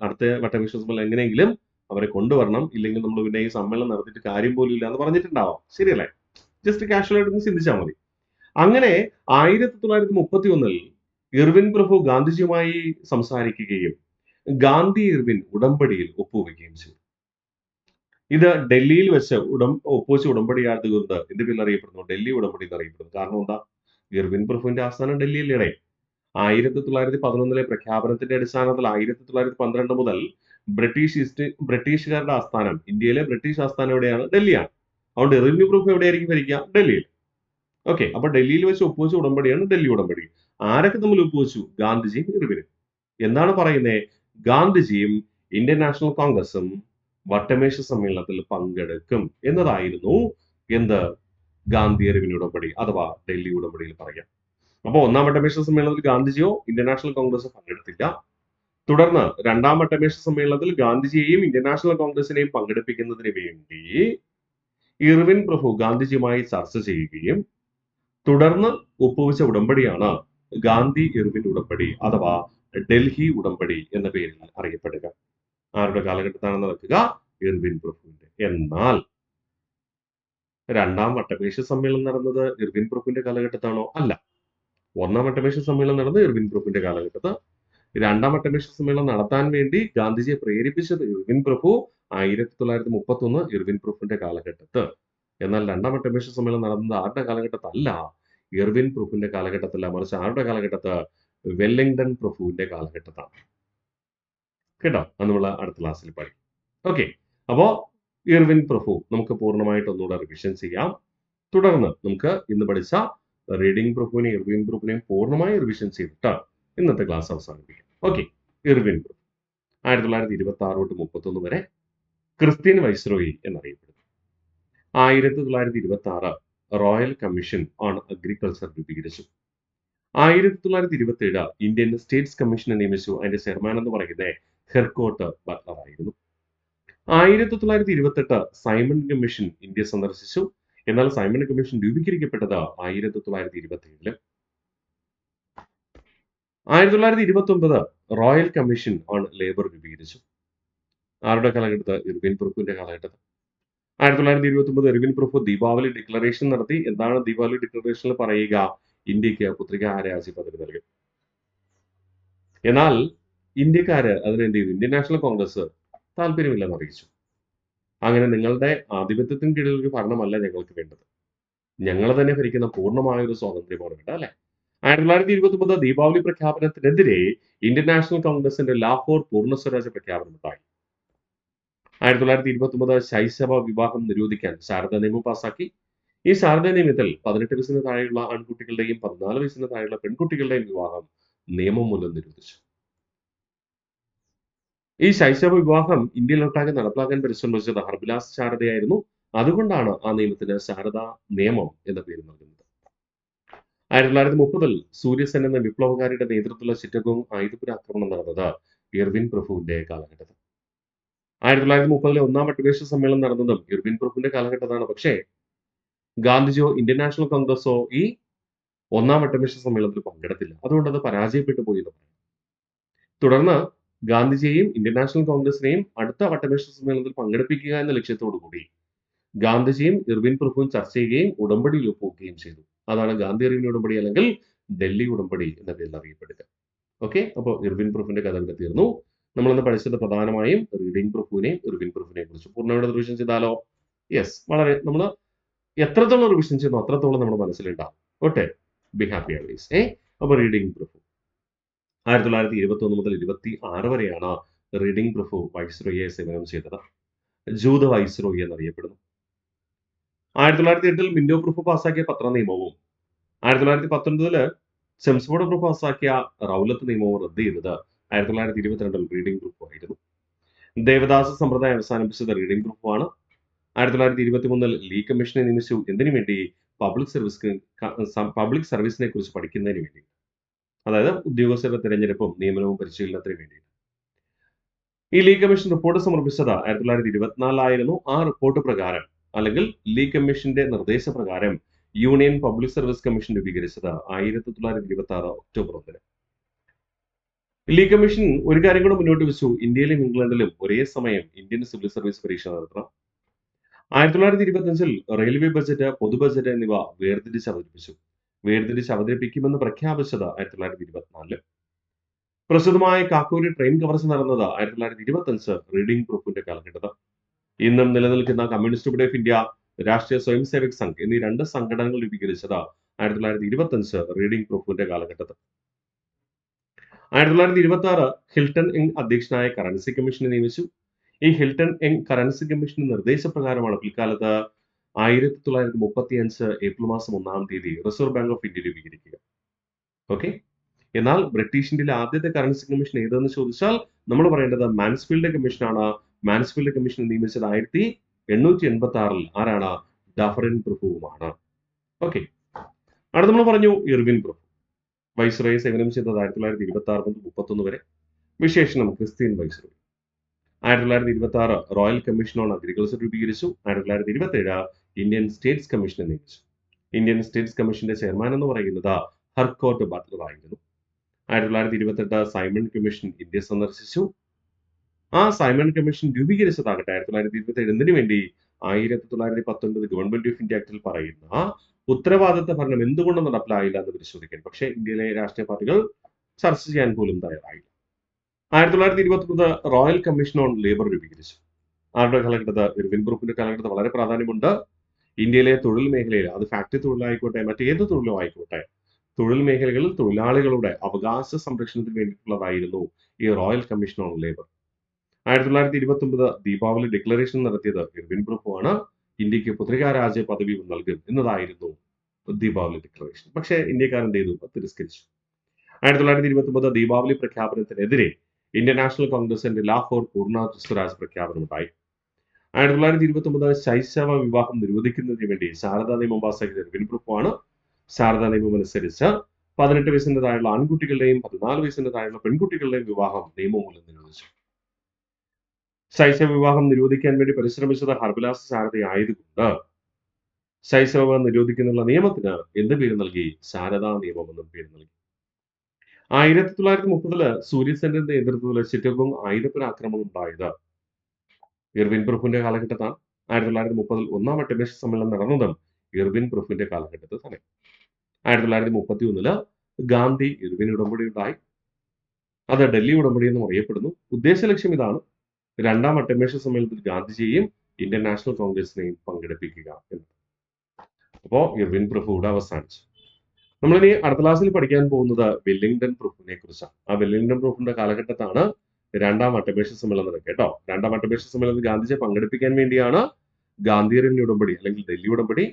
അടുത്ത വട്ടമേശ സമ്മേളനം എങ്ങനെയെങ്കിലും അവരെ കൊണ്ടുവരണം, ഇല്ലെങ്കിൽ നമ്മൾ പിന്നെ ഈ സമ്മേളനം നടത്തിയിട്ട് കാര്യം പോലും ഇല്ല എന്ന് പറഞ്ഞിട്ടുണ്ടാവാം. ശരിയല്ലേ? ജസ്റ്റ് കാഷ്വൽ ആയിട്ട് ചിന്തിച്ചാൽ മതി. അങ്ങനെ 1931 ഇർവിൻ പ്രഭു ഗാന്ധിജിയുമായി സംസാരിക്കുകയും ഗാന്ധി ഇർവിൻ ഉടമ്പടിയിൽ ഒപ്പുവെക്കുകയും ചെയ്തു. ഇത് ഡൽഹിയിൽ വെച്ച് ഒപ്പുവെച്ച ഉടമ്പടിയായതുകൊണ്ട് എന്ത് പേരിൽ അറിയപ്പെടുന്നു? ഡൽഹി ഉടമ്പടി എന്ന് അറിയപ്പെടുന്നു. കാരണം എന്താ? ഇർവിൻ പ്രഭുവിന്റെ ആസ്ഥാനം ഡൽഹിയിലേ. 1911 പ്രഖ്യാപനത്തിന്റെ അടിസ്ഥാനത്തിൽ 1912 മുതൽ ബ്രിട്ടീഷുകാരുടെ ആസ്ഥാനം, ഇന്ത്യയിലെ ബ്രിട്ടീഷ് ആസ്ഥാനം എവിടെയാണ്? ഡൽഹിയാണ്. അതുകൊണ്ട് ഇർവിൻ പ്രഭു എവിടെയായിരിക്കും ഭരിക്കുക? ഡൽഹിയിൽ. ഓക്കെ, അപ്പൊ ഡൽഹിയിൽ വെച്ച് ഒപ്പുവെച്ച ഉടമ്പടിയാണ് ഡൽഹി ഉടമ്പടി. ആരൊക്കെ തമ്മിൽ ഒപ്പുവെച്ചു? ഗാന്ധിജിയും ഇർവിനും. എന്താണ് പറയുന്നത്? ഗാന്ധിജിയും ഇന്ത്യൻ നാഷണൽ കോൺഗ്രസും വട്ടമേശ സമ്മേളനത്തിൽ പങ്കെടുക്കും എന്നതായിരുന്നു എന്ത്? ഗാന്ധി ഇർവിൻ ഉടമ്പടി അഥവാ ഡൽഹി ഉടമ്പടിയിൽ പറയാം. അപ്പോൾ ഒന്നാം വട്ടമേശ സമ്മേളനത്തിൽ ഗാന്ധിജിയോ ഇന്ത്യൻ നാഷണൽ കോൺഗ്രസോ പങ്കെടുത്തില്ല. തുടർന്ന് രണ്ടാം വട്ടമേശ സമ്മേളനത്തിൽ ഗാന്ധിജിയെയും ഇന്ത്യൻ നാഷണൽ കോൺഗ്രസിനെയും പങ്കെടുപ്പിക്കുന്നതിന് വേണ്ടി ഇർവിൻ പ്രഭു ഗാന്ധിജിയുമായി ചർച്ച ചെയ്യുകയും തുടർന്ന് ഒപ്പുവെച്ച ഉടമ്പടിയാണ് ഗാന്ധി ഇർവിൻ ഉടമ്പടി അഥവാ ഡൽഹി ഉടമ്പടി എന്ന പേരിൽ അറിയപ്പെടുക. ആരുടെ കാലഘട്ടത്താണ് നടക്കുക? ഇർവിൻ പ്രഭുവിന്റെ. എന്നാൽ രണ്ടാം വട്ടമേശ സമ്മേളനം നടന്നത് ഇർവിൻ പ്രഭുവിന്റെ കാലഘട്ടത്താണോ? അല്ല. ഒന്നാം വട്ടമേശ സമ്മേളനം നടന്നത് ഇർവിൻ പ്രഭുവിന്റെ കാലഘട്ടത്ത്. രണ്ടാം വട്ടമേശ സമ്മേളനം നടത്താൻ വേണ്ടി ഗാന്ധിജിയെ പ്രേരിപ്പിച്ചത് ഇർവിൻ പ്രഭു 1931 ഇർവിൻ പ്രഭുവിന്റെ കാലഘട്ടത്ത്. എന്നാൽ രണ്ടാം വട്ടമേശ സമ്മേളനം നടന്നത് ആരുടെ കാലഘട്ടത്തല്ല? ഇർവിൻ പ്രഭുവിന്റെ കാലഘട്ടത്തല്ല, മറിച്ച് ആരുടെ കാലഘട്ടത്ത്? വെല്ലിംഗ്ടൺ പ്രഭുവിന്റെ കാലഘട്ടത്താണ്. കേട്ടോ? അത് നമ്മൾ അടുത്ത ക്ലാസ്സിൽ പഠിക്കും. ഓക്കെ, അപ്പോ ഇർവിൻ പ്രഭു നമുക്ക് പൂർണ്ണമായിട്ട് ഒന്നുകൂടെ റിവിഷൻ ചെയ്യാം. തുടർന്ന് നമുക്ക് ഇന്ന് പഠിച്ച റീഡിംഗ് പ്രഭുവിനെയും ഇർവിൻ പ്രഭുവിനെയും പൂർണ്ണമായി റിവിഷൻ ചെയ്തിട്ട് ഇന്നത്തെ ക്ലാസ് അവസാനിപ്പിക്കാം. ഓക്കെ, ഇർവിൻ പ്രഭു 1926 തൊട്ട് 31 വരെ ക്രിസ്ത്യൻ വൈസ്രോയി എന്നറിയപ്പെടുന്നു. 1926 റോയൽ കമ്മീഷൻ ഓൺ അഗ്രികൾച്ചർ രൂപീകരിച്ചു. 1927 ഇന്ത്യൻ സ്റ്റേറ്റ്സ് കമ്മീഷനെ നിയമിച്ചു. അതിന്റെ ചെയർമാൻ എന്ന് പറയുന്നത് ഹെർകോട്ട് ബട്ട്ലർ ആയിരുന്നു. 1928 സൈമൺ കമ്മീഷൻ ഇന്ത്യ സന്ദർശിച്ചു. എന്നാൽ സൈമൺ കമ്മീഷൻ രൂപീകരിക്കപ്പെട്ടത് 1927. 1929 റോയൽ കമ്മീഷൻ ഓൺ ലേബർ രൂപീകരിച്ചു. ആരുടെ കാലഘട്ടത്ത്? ഇർവിൻ പ്രഭുവിന്റെ കാലഘട്ടത്ത്. 1929 ഇർവിൻ പ്രഭു ദീപാവലി ഡിക്ലറേഷൻ നടത്തി. എന്താണ് ദീപാവലി ഡിക്ലറേഷനിൽ പറയുക? ഇന്ത്യക്ക് പുത്രികാരാജ്യ പദവി നൽകി. എന്നാൽ ഇന്ത്യക്കാര് അതിനെന്ത് ചെയ്തു? ഇന്ത്യൻ നാഷണൽ കോൺഗ്രസ് താല്പര്യമില്ലെന്ന് അറിയിച്ചു. അങ്ങനെ നിങ്ങളുടെ ആധിപത്യത്തിന് കീഴിൽ ഒരു ഭരണമല്ല ഞങ്ങൾക്ക് വേണ്ടത്, ഞങ്ങൾ തന്നെ ഭരിക്കുന്ന പൂർണ്ണമായ ഒരു സ്വാതന്ത്ര്യമാണ് വേണ്ട, അല്ലെ? 1929 ദീപാവലി പ്രഖ്യാപനത്തിനെതിരെ ഇന്ത്യൻ നാഷണൽ കോൺഗ്രസിന്റെ ലാഹോർ പൂർണ്ണ സ്വരാജ്യ പ്രഖ്യാപനമുണ്ടായി. 1929 ശൈശവ വിവാഹം നിരോധിക്കാൻ ശാരദാ നിയമം പാസാക്കി. ഈ ശാരദാ നിയമത്തിൽ 18 വയസ്സിന് താഴെയുള്ള ആൺകുട്ടികളുടെയും 14 വയസ്സിന് താഴെയുള്ള പെൺകുട്ടികളുടെയും വിവാഹം നിയമം മൂലം നിരോധിച്ചു. ഈ ശൈശവ വിവാഹം ഇന്ത്യയിലൊട്ടാകെ നടപ്പാക്കാൻ പരിശ്രമിച്ചത് ഹർബിലാസ് ശാരദയായിരുന്നു. അതുകൊണ്ടാണ് ആ നിയമത്തിന് ശാരദാ നിയമം എന്ന പേര് നൽകുന്നത്. 1930 സൂര്യസെൻ എന്ന വിപ്ലവകാരിയുടെ നേതൃത്വത്തിലുള്ള ചിറ്റഗോങ് ആയുധപുര ആക്രമണം നടന്നത് ഇർവിൻ പ്രഭുവിന്റെ കാലഘട്ടത്തിൽ. 1930 ഒന്നാം വട്ടമേശ സമ്മേളനം നടന്നതും ഇർവിൻ പ്രഭുവിന്റെ കാലഘട്ടത്താണ്. പക്ഷേ ഗാന്ധിജിയോ ഇന്ത്യൻ നാഷണൽ കോൺഗ്രസോ ഈ ഒന്നാം വട്ടമേശ സമ്മേളനത്തിൽ പങ്കെടുത്തില്ല. അതുകൊണ്ട് അത് പരാജയപ്പെട്ടു പോയി എന്ന് പറയാം. തുടർന്ന് ഗാന്ധിജിയെയും ഇന്ത്യൻ നാഷണൽ കോൺഗ്രസിനെയും അടുത്ത വട്ടമേശ സമ്മേളനത്തിൽ പങ്കെടുപ്പിക്കുക എന്ന ലക്ഷ്യത്തോടു കൂടി ഗാന്ധിജിയും ഇർവിൻ പ്രഭുവും ചർച്ച ചെയ്യുകയും ഉടമ്പടിയിൽ ഒപ്പുവെക്കുകയും ചെയ്തു. അതാണ് ഗാന്ധി ഇർവിൻ ഉടമ്പടി അല്ലെങ്കിൽ ഡൽഹി ഉടമ്പടി എന്ന പേരിൽ അറിയപ്പെടുക. ഓക്കെ, അപ്പോൾ ഇർവിൻ പ്രഭുവിന്റെ കഥ ഇവിടെ തീർന്നു. നമ്മളിന്ന് പഠിച്ചത് പ്രധാനമായും ഇർവിൻ പ്രഭുവിനെ കുറിച്ച്. പൂർണ്ണമായിട്ട് റിവിഷൻ ചെയ്താലോ? യെസ്, വളരെ നമ്മൾ എത്രത്തോളം റിവിഷൻ ചെയ്യുന്നു അത്രത്തോളം നമ്മുടെ മനസ്സിലുണ്ടാവും. Okay, be happy always. അപ്പോൾ റീഡിംഗ് പ്രഭു 1921 മുതൽ 26 വരെയാണ് റീഡിംഗ് പ്രഭു വൈസ്രോയെ സേവനം ചെയ്തത്. ജൂത വൈസ്രോയി എന്നറിയപ്പെടുന്നു. 1908 മിന്റോ പ്രഭു പാസാക്കിയ പത്ര നിയമവും 1919 ചെംസ്ഫോർഡ് പ്രഭു പാസാക്കിയ റൗലത്ത് നിയമവും റദ്ദ് ചെയ്തത് 1922 റീഡിംഗ് പ്രഭു ആയിരുന്നു. ദേവദാസ സമ്പ്രദായം അവസാനിപ്പിച്ചത് റീഡിംഗ് പ്രഭു ആണ്. 1923 ലീ കമ്മീഷനെ നിയമിച്ചു. എന്തിനു വേണ്ടി? പബ്ലിക് സർവീസിനെ കുറിച്ച് പഠിക്കുന്നതിന് വേണ്ടി, അതായത് ഉദ്യോഗസ്ഥരുടെ തിരഞ്ഞെടുപ്പും നിയമനവും പരിശീലനത്തിന് വേണ്ടി. ഈ ലീ കമ്മീഷൻ റിപ്പോർട്ട് സമർപ്പിച്ചത് 1924 ആ റിപ്പോർട്ട് പ്രകാരം അല്ലെങ്കിൽ ലീ കമ്മീഷന്റെ നിർദ്ദേശപ്രകാരം യൂണിയൻ പബ്ലിക് സർവീസ് കമ്മീഷൻ രൂപീകരിച്ചത് 1926 ഒക്ടോബർ 1. ലീ കമ്മീഷൻ ഒരു കാര്യം കൂടെ മുന്നോട്ട് വെച്ചു. ഇന്ത്യയിലും ഇംഗ്ലണ്ടിലും ഒരേ സമയം ഇന്ത്യൻ സിവിൽ സർവീസ് പരീക്ഷ നടത്തണം. 1925 റെയിൽവേ ബജറ്റ്, പൊതു ബജറ്റ് എന്നിവ വേർതിരിച്ച് അവതരിപ്പിക്കുമെന്ന് പ്രഖ്യാപിച്ചത് 1924. പ്രസിദ്ധമായ കാക്കൂരി ട്രെയിൻ കവർച്ച നടന്നത് 1925 റീഡിംഗ് പ്രഭുവിന്റെ കാലഘട്ടത്തിൽ. ഇന്നും നിലനിൽക്കുന്ന കമ്മ്യൂണിസ്റ്റ് പാർട്ടി ഓഫ് ഇന്ത്യ, രാഷ്ട്രീയ സ്വയം സേവക് സംഘ് എന്നീ രണ്ട് സംഘടനകൾ രൂപീകരിച്ചത് 1925 റീഡിംഗ് പ്രഭുവിന്റെ കാലഘട്ടത്തിൽ. 1926 ഹിൽട്ടൺ യങ് അധ്യക്ഷനായ കറൻസി കമ്മീഷനെ നിയമിച്ചു. ഈ ഹിൽട്ടൺ യങ് കറൻസി കമ്മീഷന്റെ നിർദ്ദേശപ്രകാരമാണ് പിൽക്കാലത്ത് 1935 ഏപ്രിൽ മാസം 1 റിസർവ് ബാങ്ക് ഓഫ് ഇന്ത്യ രൂപീകരിക്കുക. ഓക്കെ, എന്നാൽ ബ്രിട്ടീഷ് ഇന്ത്യയിലെ ആദ്യത്തെ കറൻസി കമ്മീഷൻ ഏതെന്ന് ചോദിച്ചാൽ നമ്മൾ പറയേണ്ടത് മാൻസ്ഫീൽഡ് കമ്മീഷനാണ്. മാൻസ്ഫീൽഡ് കമ്മീഷനെ നിയമിച്ചത് 1886 ആരാണ്? ഡഫറിൻ പ്രഭുവുമാണ്. ഓക്കെ, അവിടെ നമ്മൾ പറഞ്ഞു ഇർവിൻ പ്രഭു വൈസ്രോയെ സേവനം ചെയ്തത് 1926 മുതൽ 31 വരെ. വിശേഷണം Christian viceroy. 1926 royal commission on agriculture രൂപീകരിച്ചു. 1927 ഇന്ത്യൻ സ്റ്റേറ്റ്സ് കമ്മീഷനെ നിയമിച്ചു. ഇന്ത്യൻ സ്റ്റേറ്റ്സ് കമ്മീഷന്റെ ചെയർമാൻ എന്ന് പറയുന്നത് ഹർകോട്ട് ബട്ട്ലർ ആയിരുന്നു. 1928 സൈമൺ കമ്മീഷൻ ഇന്ത്യ സന്ദർശിച്ചു. ആ സൈമൺ കമ്മീഷൻ രൂപീകരിച്ചതാകട്ടെ 1927 എന്തിനു വേണ്ടി? 1919 ഗവൺമെന്റ് ഓഫ് ഇന്ത്യ ആക്ടിൽ പറയുന്ന ഉത്തരവാദിത്ത ഭരണം എന്തുകൊണ്ട് നടപ്പിലായില്ല എന്ന് പരിശോധിക്കാൻ. പക്ഷേ ഇന്ത്യയിലെ രാഷ്ട്രീയ പാർട്ടികൾ ചർച്ച ചെയ്യാൻ പോലും തയ്യാറായില്ല. 1929 റോയൽ കമ്മീഷൻ ഓൺ ലേബർ രൂപീകരിച്ചു. ആരുടെ കാലഘട്ടത്ത്? ഇർവിൻ പ്രഭുവിന്റെ കാലഘട്ടത്തിൽ വളരെ പ്രാധാന്യമുണ്ട്. ഇന്ത്യയിലെ തൊഴിൽ മേഖലയിൽ, അത് ഫാക്ടറി തൊഴിലായിക്കോട്ടെ മറ്റേത് തൊഴിലും ആയിക്കോട്ടെ, തൊഴിൽ മേഖലകളിൽ തൊഴിലാളികളുടെ അവകാശ സംരക്ഷണത്തിന് വേണ്ടിയിട്ടുള്ളതായിരുന്നു ഈ royal commission on labour. 1929 Deepavali declaration നടത്തിയത് ഇർവിൻ പ്രഭുവാണ്. ഇന്ത്യക്ക് പത്രികാരാജ്യ പദവി നൽകും എന്നതായിരുന്നു ദീപാവലി ഡിക്ലറേഷൻ. പക്ഷേ ഇന്ത്യക്കാർ എന്ത് ചെയ്തു? തിരസ്കരിച്ചു. 1929 ദീപാവലി പ്രഖ്യാപനത്തിനെതിരെ ഇന്ത്യൻ നാഷണൽ കോൺഗ്രസിന്റെ ലാഹോർ പൂർണ്ണ സ്വരാജ് പ്രഖ്യാപനമുണ്ടായി. 1929 ശൈശവ വിവാഹം നിരോധിക്കുന്നതിന് വേണ്ടി ശാരദാ നിയമം പാസാക്കിയത് ഇർവിൻ പ്രഭുവാണ്. ശാരദാ നിയമം അനുസരിച്ച് 18 വയസ്സിന് താഴെയുള്ള ആൺകുട്ടികളുടെയും 14 വയസ്സിന് താഴെയുള്ള പെൺകുട്ടികളുടെയും വിവാഹം നിയമമൂലം നിരോധിച്ചു. ശൈശവ വിവാഹം നിരോധിക്കാൻ വേണ്ടി പരിശ്രമിച്ചത് ഹർബിലാസ് ശാരദ ആയതുകൊണ്ട് ശൈശവ വിവാഹം നിരോധിക്കുന്നുള്ള നിയമത്തിന് എന്ത് പേര് നൽകി? ശാരദാ നിയമം എന്നും പേര് നൽകി. 1930 സൂര്യസെന്റെ നേതൃത്വത്തിൽ ചിറ്റഗോങ് ആയുധപുര ആക്രമണം ഉണ്ടായത് ഇർവിൻ പ്രഭുവിന്റെ കാലഘട്ടത്താണ്. 1930 ഒന്നാം വട്ടമേശ സമ്മേളനം നടന്നതും ഇർവിൻ പ്രഭുവിന്റെ കാലഘട്ടത്തിൽ തന്നെ. 1931 ഗാന്ധി ഇർവിൻ ഉടമ്പടി ഉണ്ടായി. അത് ഡൽഹി ഉടമ്പടി എന്നും അറിയപ്പെടുന്നു. ഉദ്ദേശ ലക്ഷ്യം ഇതാണ്: രണ്ടാം വട്ടമേശ സമ്മേളനത്തിൽ ഗാന്ധിജിയെയും ഇന്ത്യൻ നാഷണൽ കോൺഗ്രസിനെയും പങ്കെടുപ്പിക്കുക എന്ന്. അപ്പോ ഇർവിൻ പ്രഭുവിടെ അവസാനിച്ചു. നമ്മളിനി അടുത്ത ക്ലാസ്സിൽ പഠിക്കാൻ പോകുന്നത് വെല്ലിംഗ്ടൺ പ്രഭുവിനെ കുറിച്ചാണ്. ആ വെല്ലിംഗ്ടൺ പ്രഭുവിന്റെ കാലഘട്ടത്താണ് രണ്ടാം വട്ടമേശ സമ്മേളനം നടക്കുക കേട്ടോ. രണ്ടാം വട്ടമേശ സമ്മേളനത്തിൽ ഗാന്ധിജിയെ പങ്കെടുപ്പിക്കാൻ വേണ്ടിയാണ് ഗാന്ധി ഇർവിൻ ഉടമ്പടി അല്ലെങ്കിൽ ഡൽഹി ഉടമ്പടി.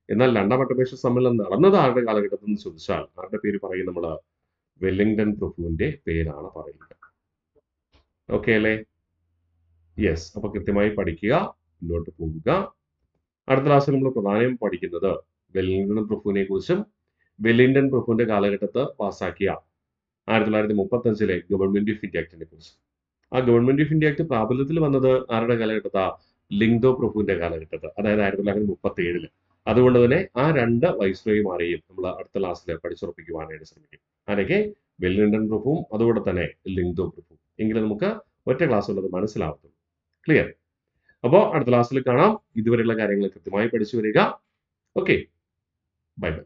എന്നാൽ രണ്ടാം വട്ടമേശ സമ്മേളനം നടന്നത് ആരുടെ കാലഘട്ടത്തിൽ എന്ന് ചോദിച്ചാൽ ആരുടെ പേര് പറയും? നമ്മൾ വെല്ലിംഗ്ടൺ പ്രഭുവിന്റെ പേരാണ് പറയുന്നത്. ഓക്കെ അല്ലേ? യെസ്. അപ്പൊ കൃത്യമായി പഠിക്കുക, മുന്നോട്ട് പോകുക. അടുത്ത ക്ലാസ്സിൽ നമ്മൾ പ്രധാനമായും പഠിക്കുന്നത് വെല്ലിംഗ്ടൺ പ്രഭുവിനെ കുറിച്ചും വെല്ലിംഗ്ടൺ പ്രഭുവിന്റെ കാലഘട്ടത്ത് പാസ്സാക്കിയ 1935 ഗവൺമെന്റ് ഓഫ് ഇന്ത്യ ആക്ടിനെ കുറിച്ച്. ആ ഗവൺമെന്റ് ഓഫ് ഇന്ത്യ ആക്ട് പ്രാബല്യത്തിൽ വന്നത് ആരുടെ കാലഘട്ടത്താ? ലിങ്ഡോ പ്രഭുവിന്റെ കാലഘട്ടത്ത്, അതായത് 1937. അതുകൊണ്ട് തന്നെ ആ 2 വൈസ്രോയിമാരെയും നമ്മൾ അടുത്ത ക്ലാസ്സിൽ പഠിച്ചുറപ്പിക്കുവാനായിട്ട് ശ്രമിക്കും. ആരൊക്കെ? വെല്ലിംഗ്ടൺ പ്രഭുവും അതുപോലെ തന്നെ ലിങ്ഡോ പ്രഭു. എങ്കിലും നമുക്ക് ഒറ്റ ക്ലാസ് ഉള്ളത് മനസ്സിലാവത്തുള്ളൂ. ക്ലിയർ? അപ്പോൾ അടുത്ത ക്ലാസ്സിൽ കാണാം. ഇതുവരെയുള്ള കാര്യങ്ങൾ കൃത്യമായി പഠിച്ചു വരിക. Okay, bye bye.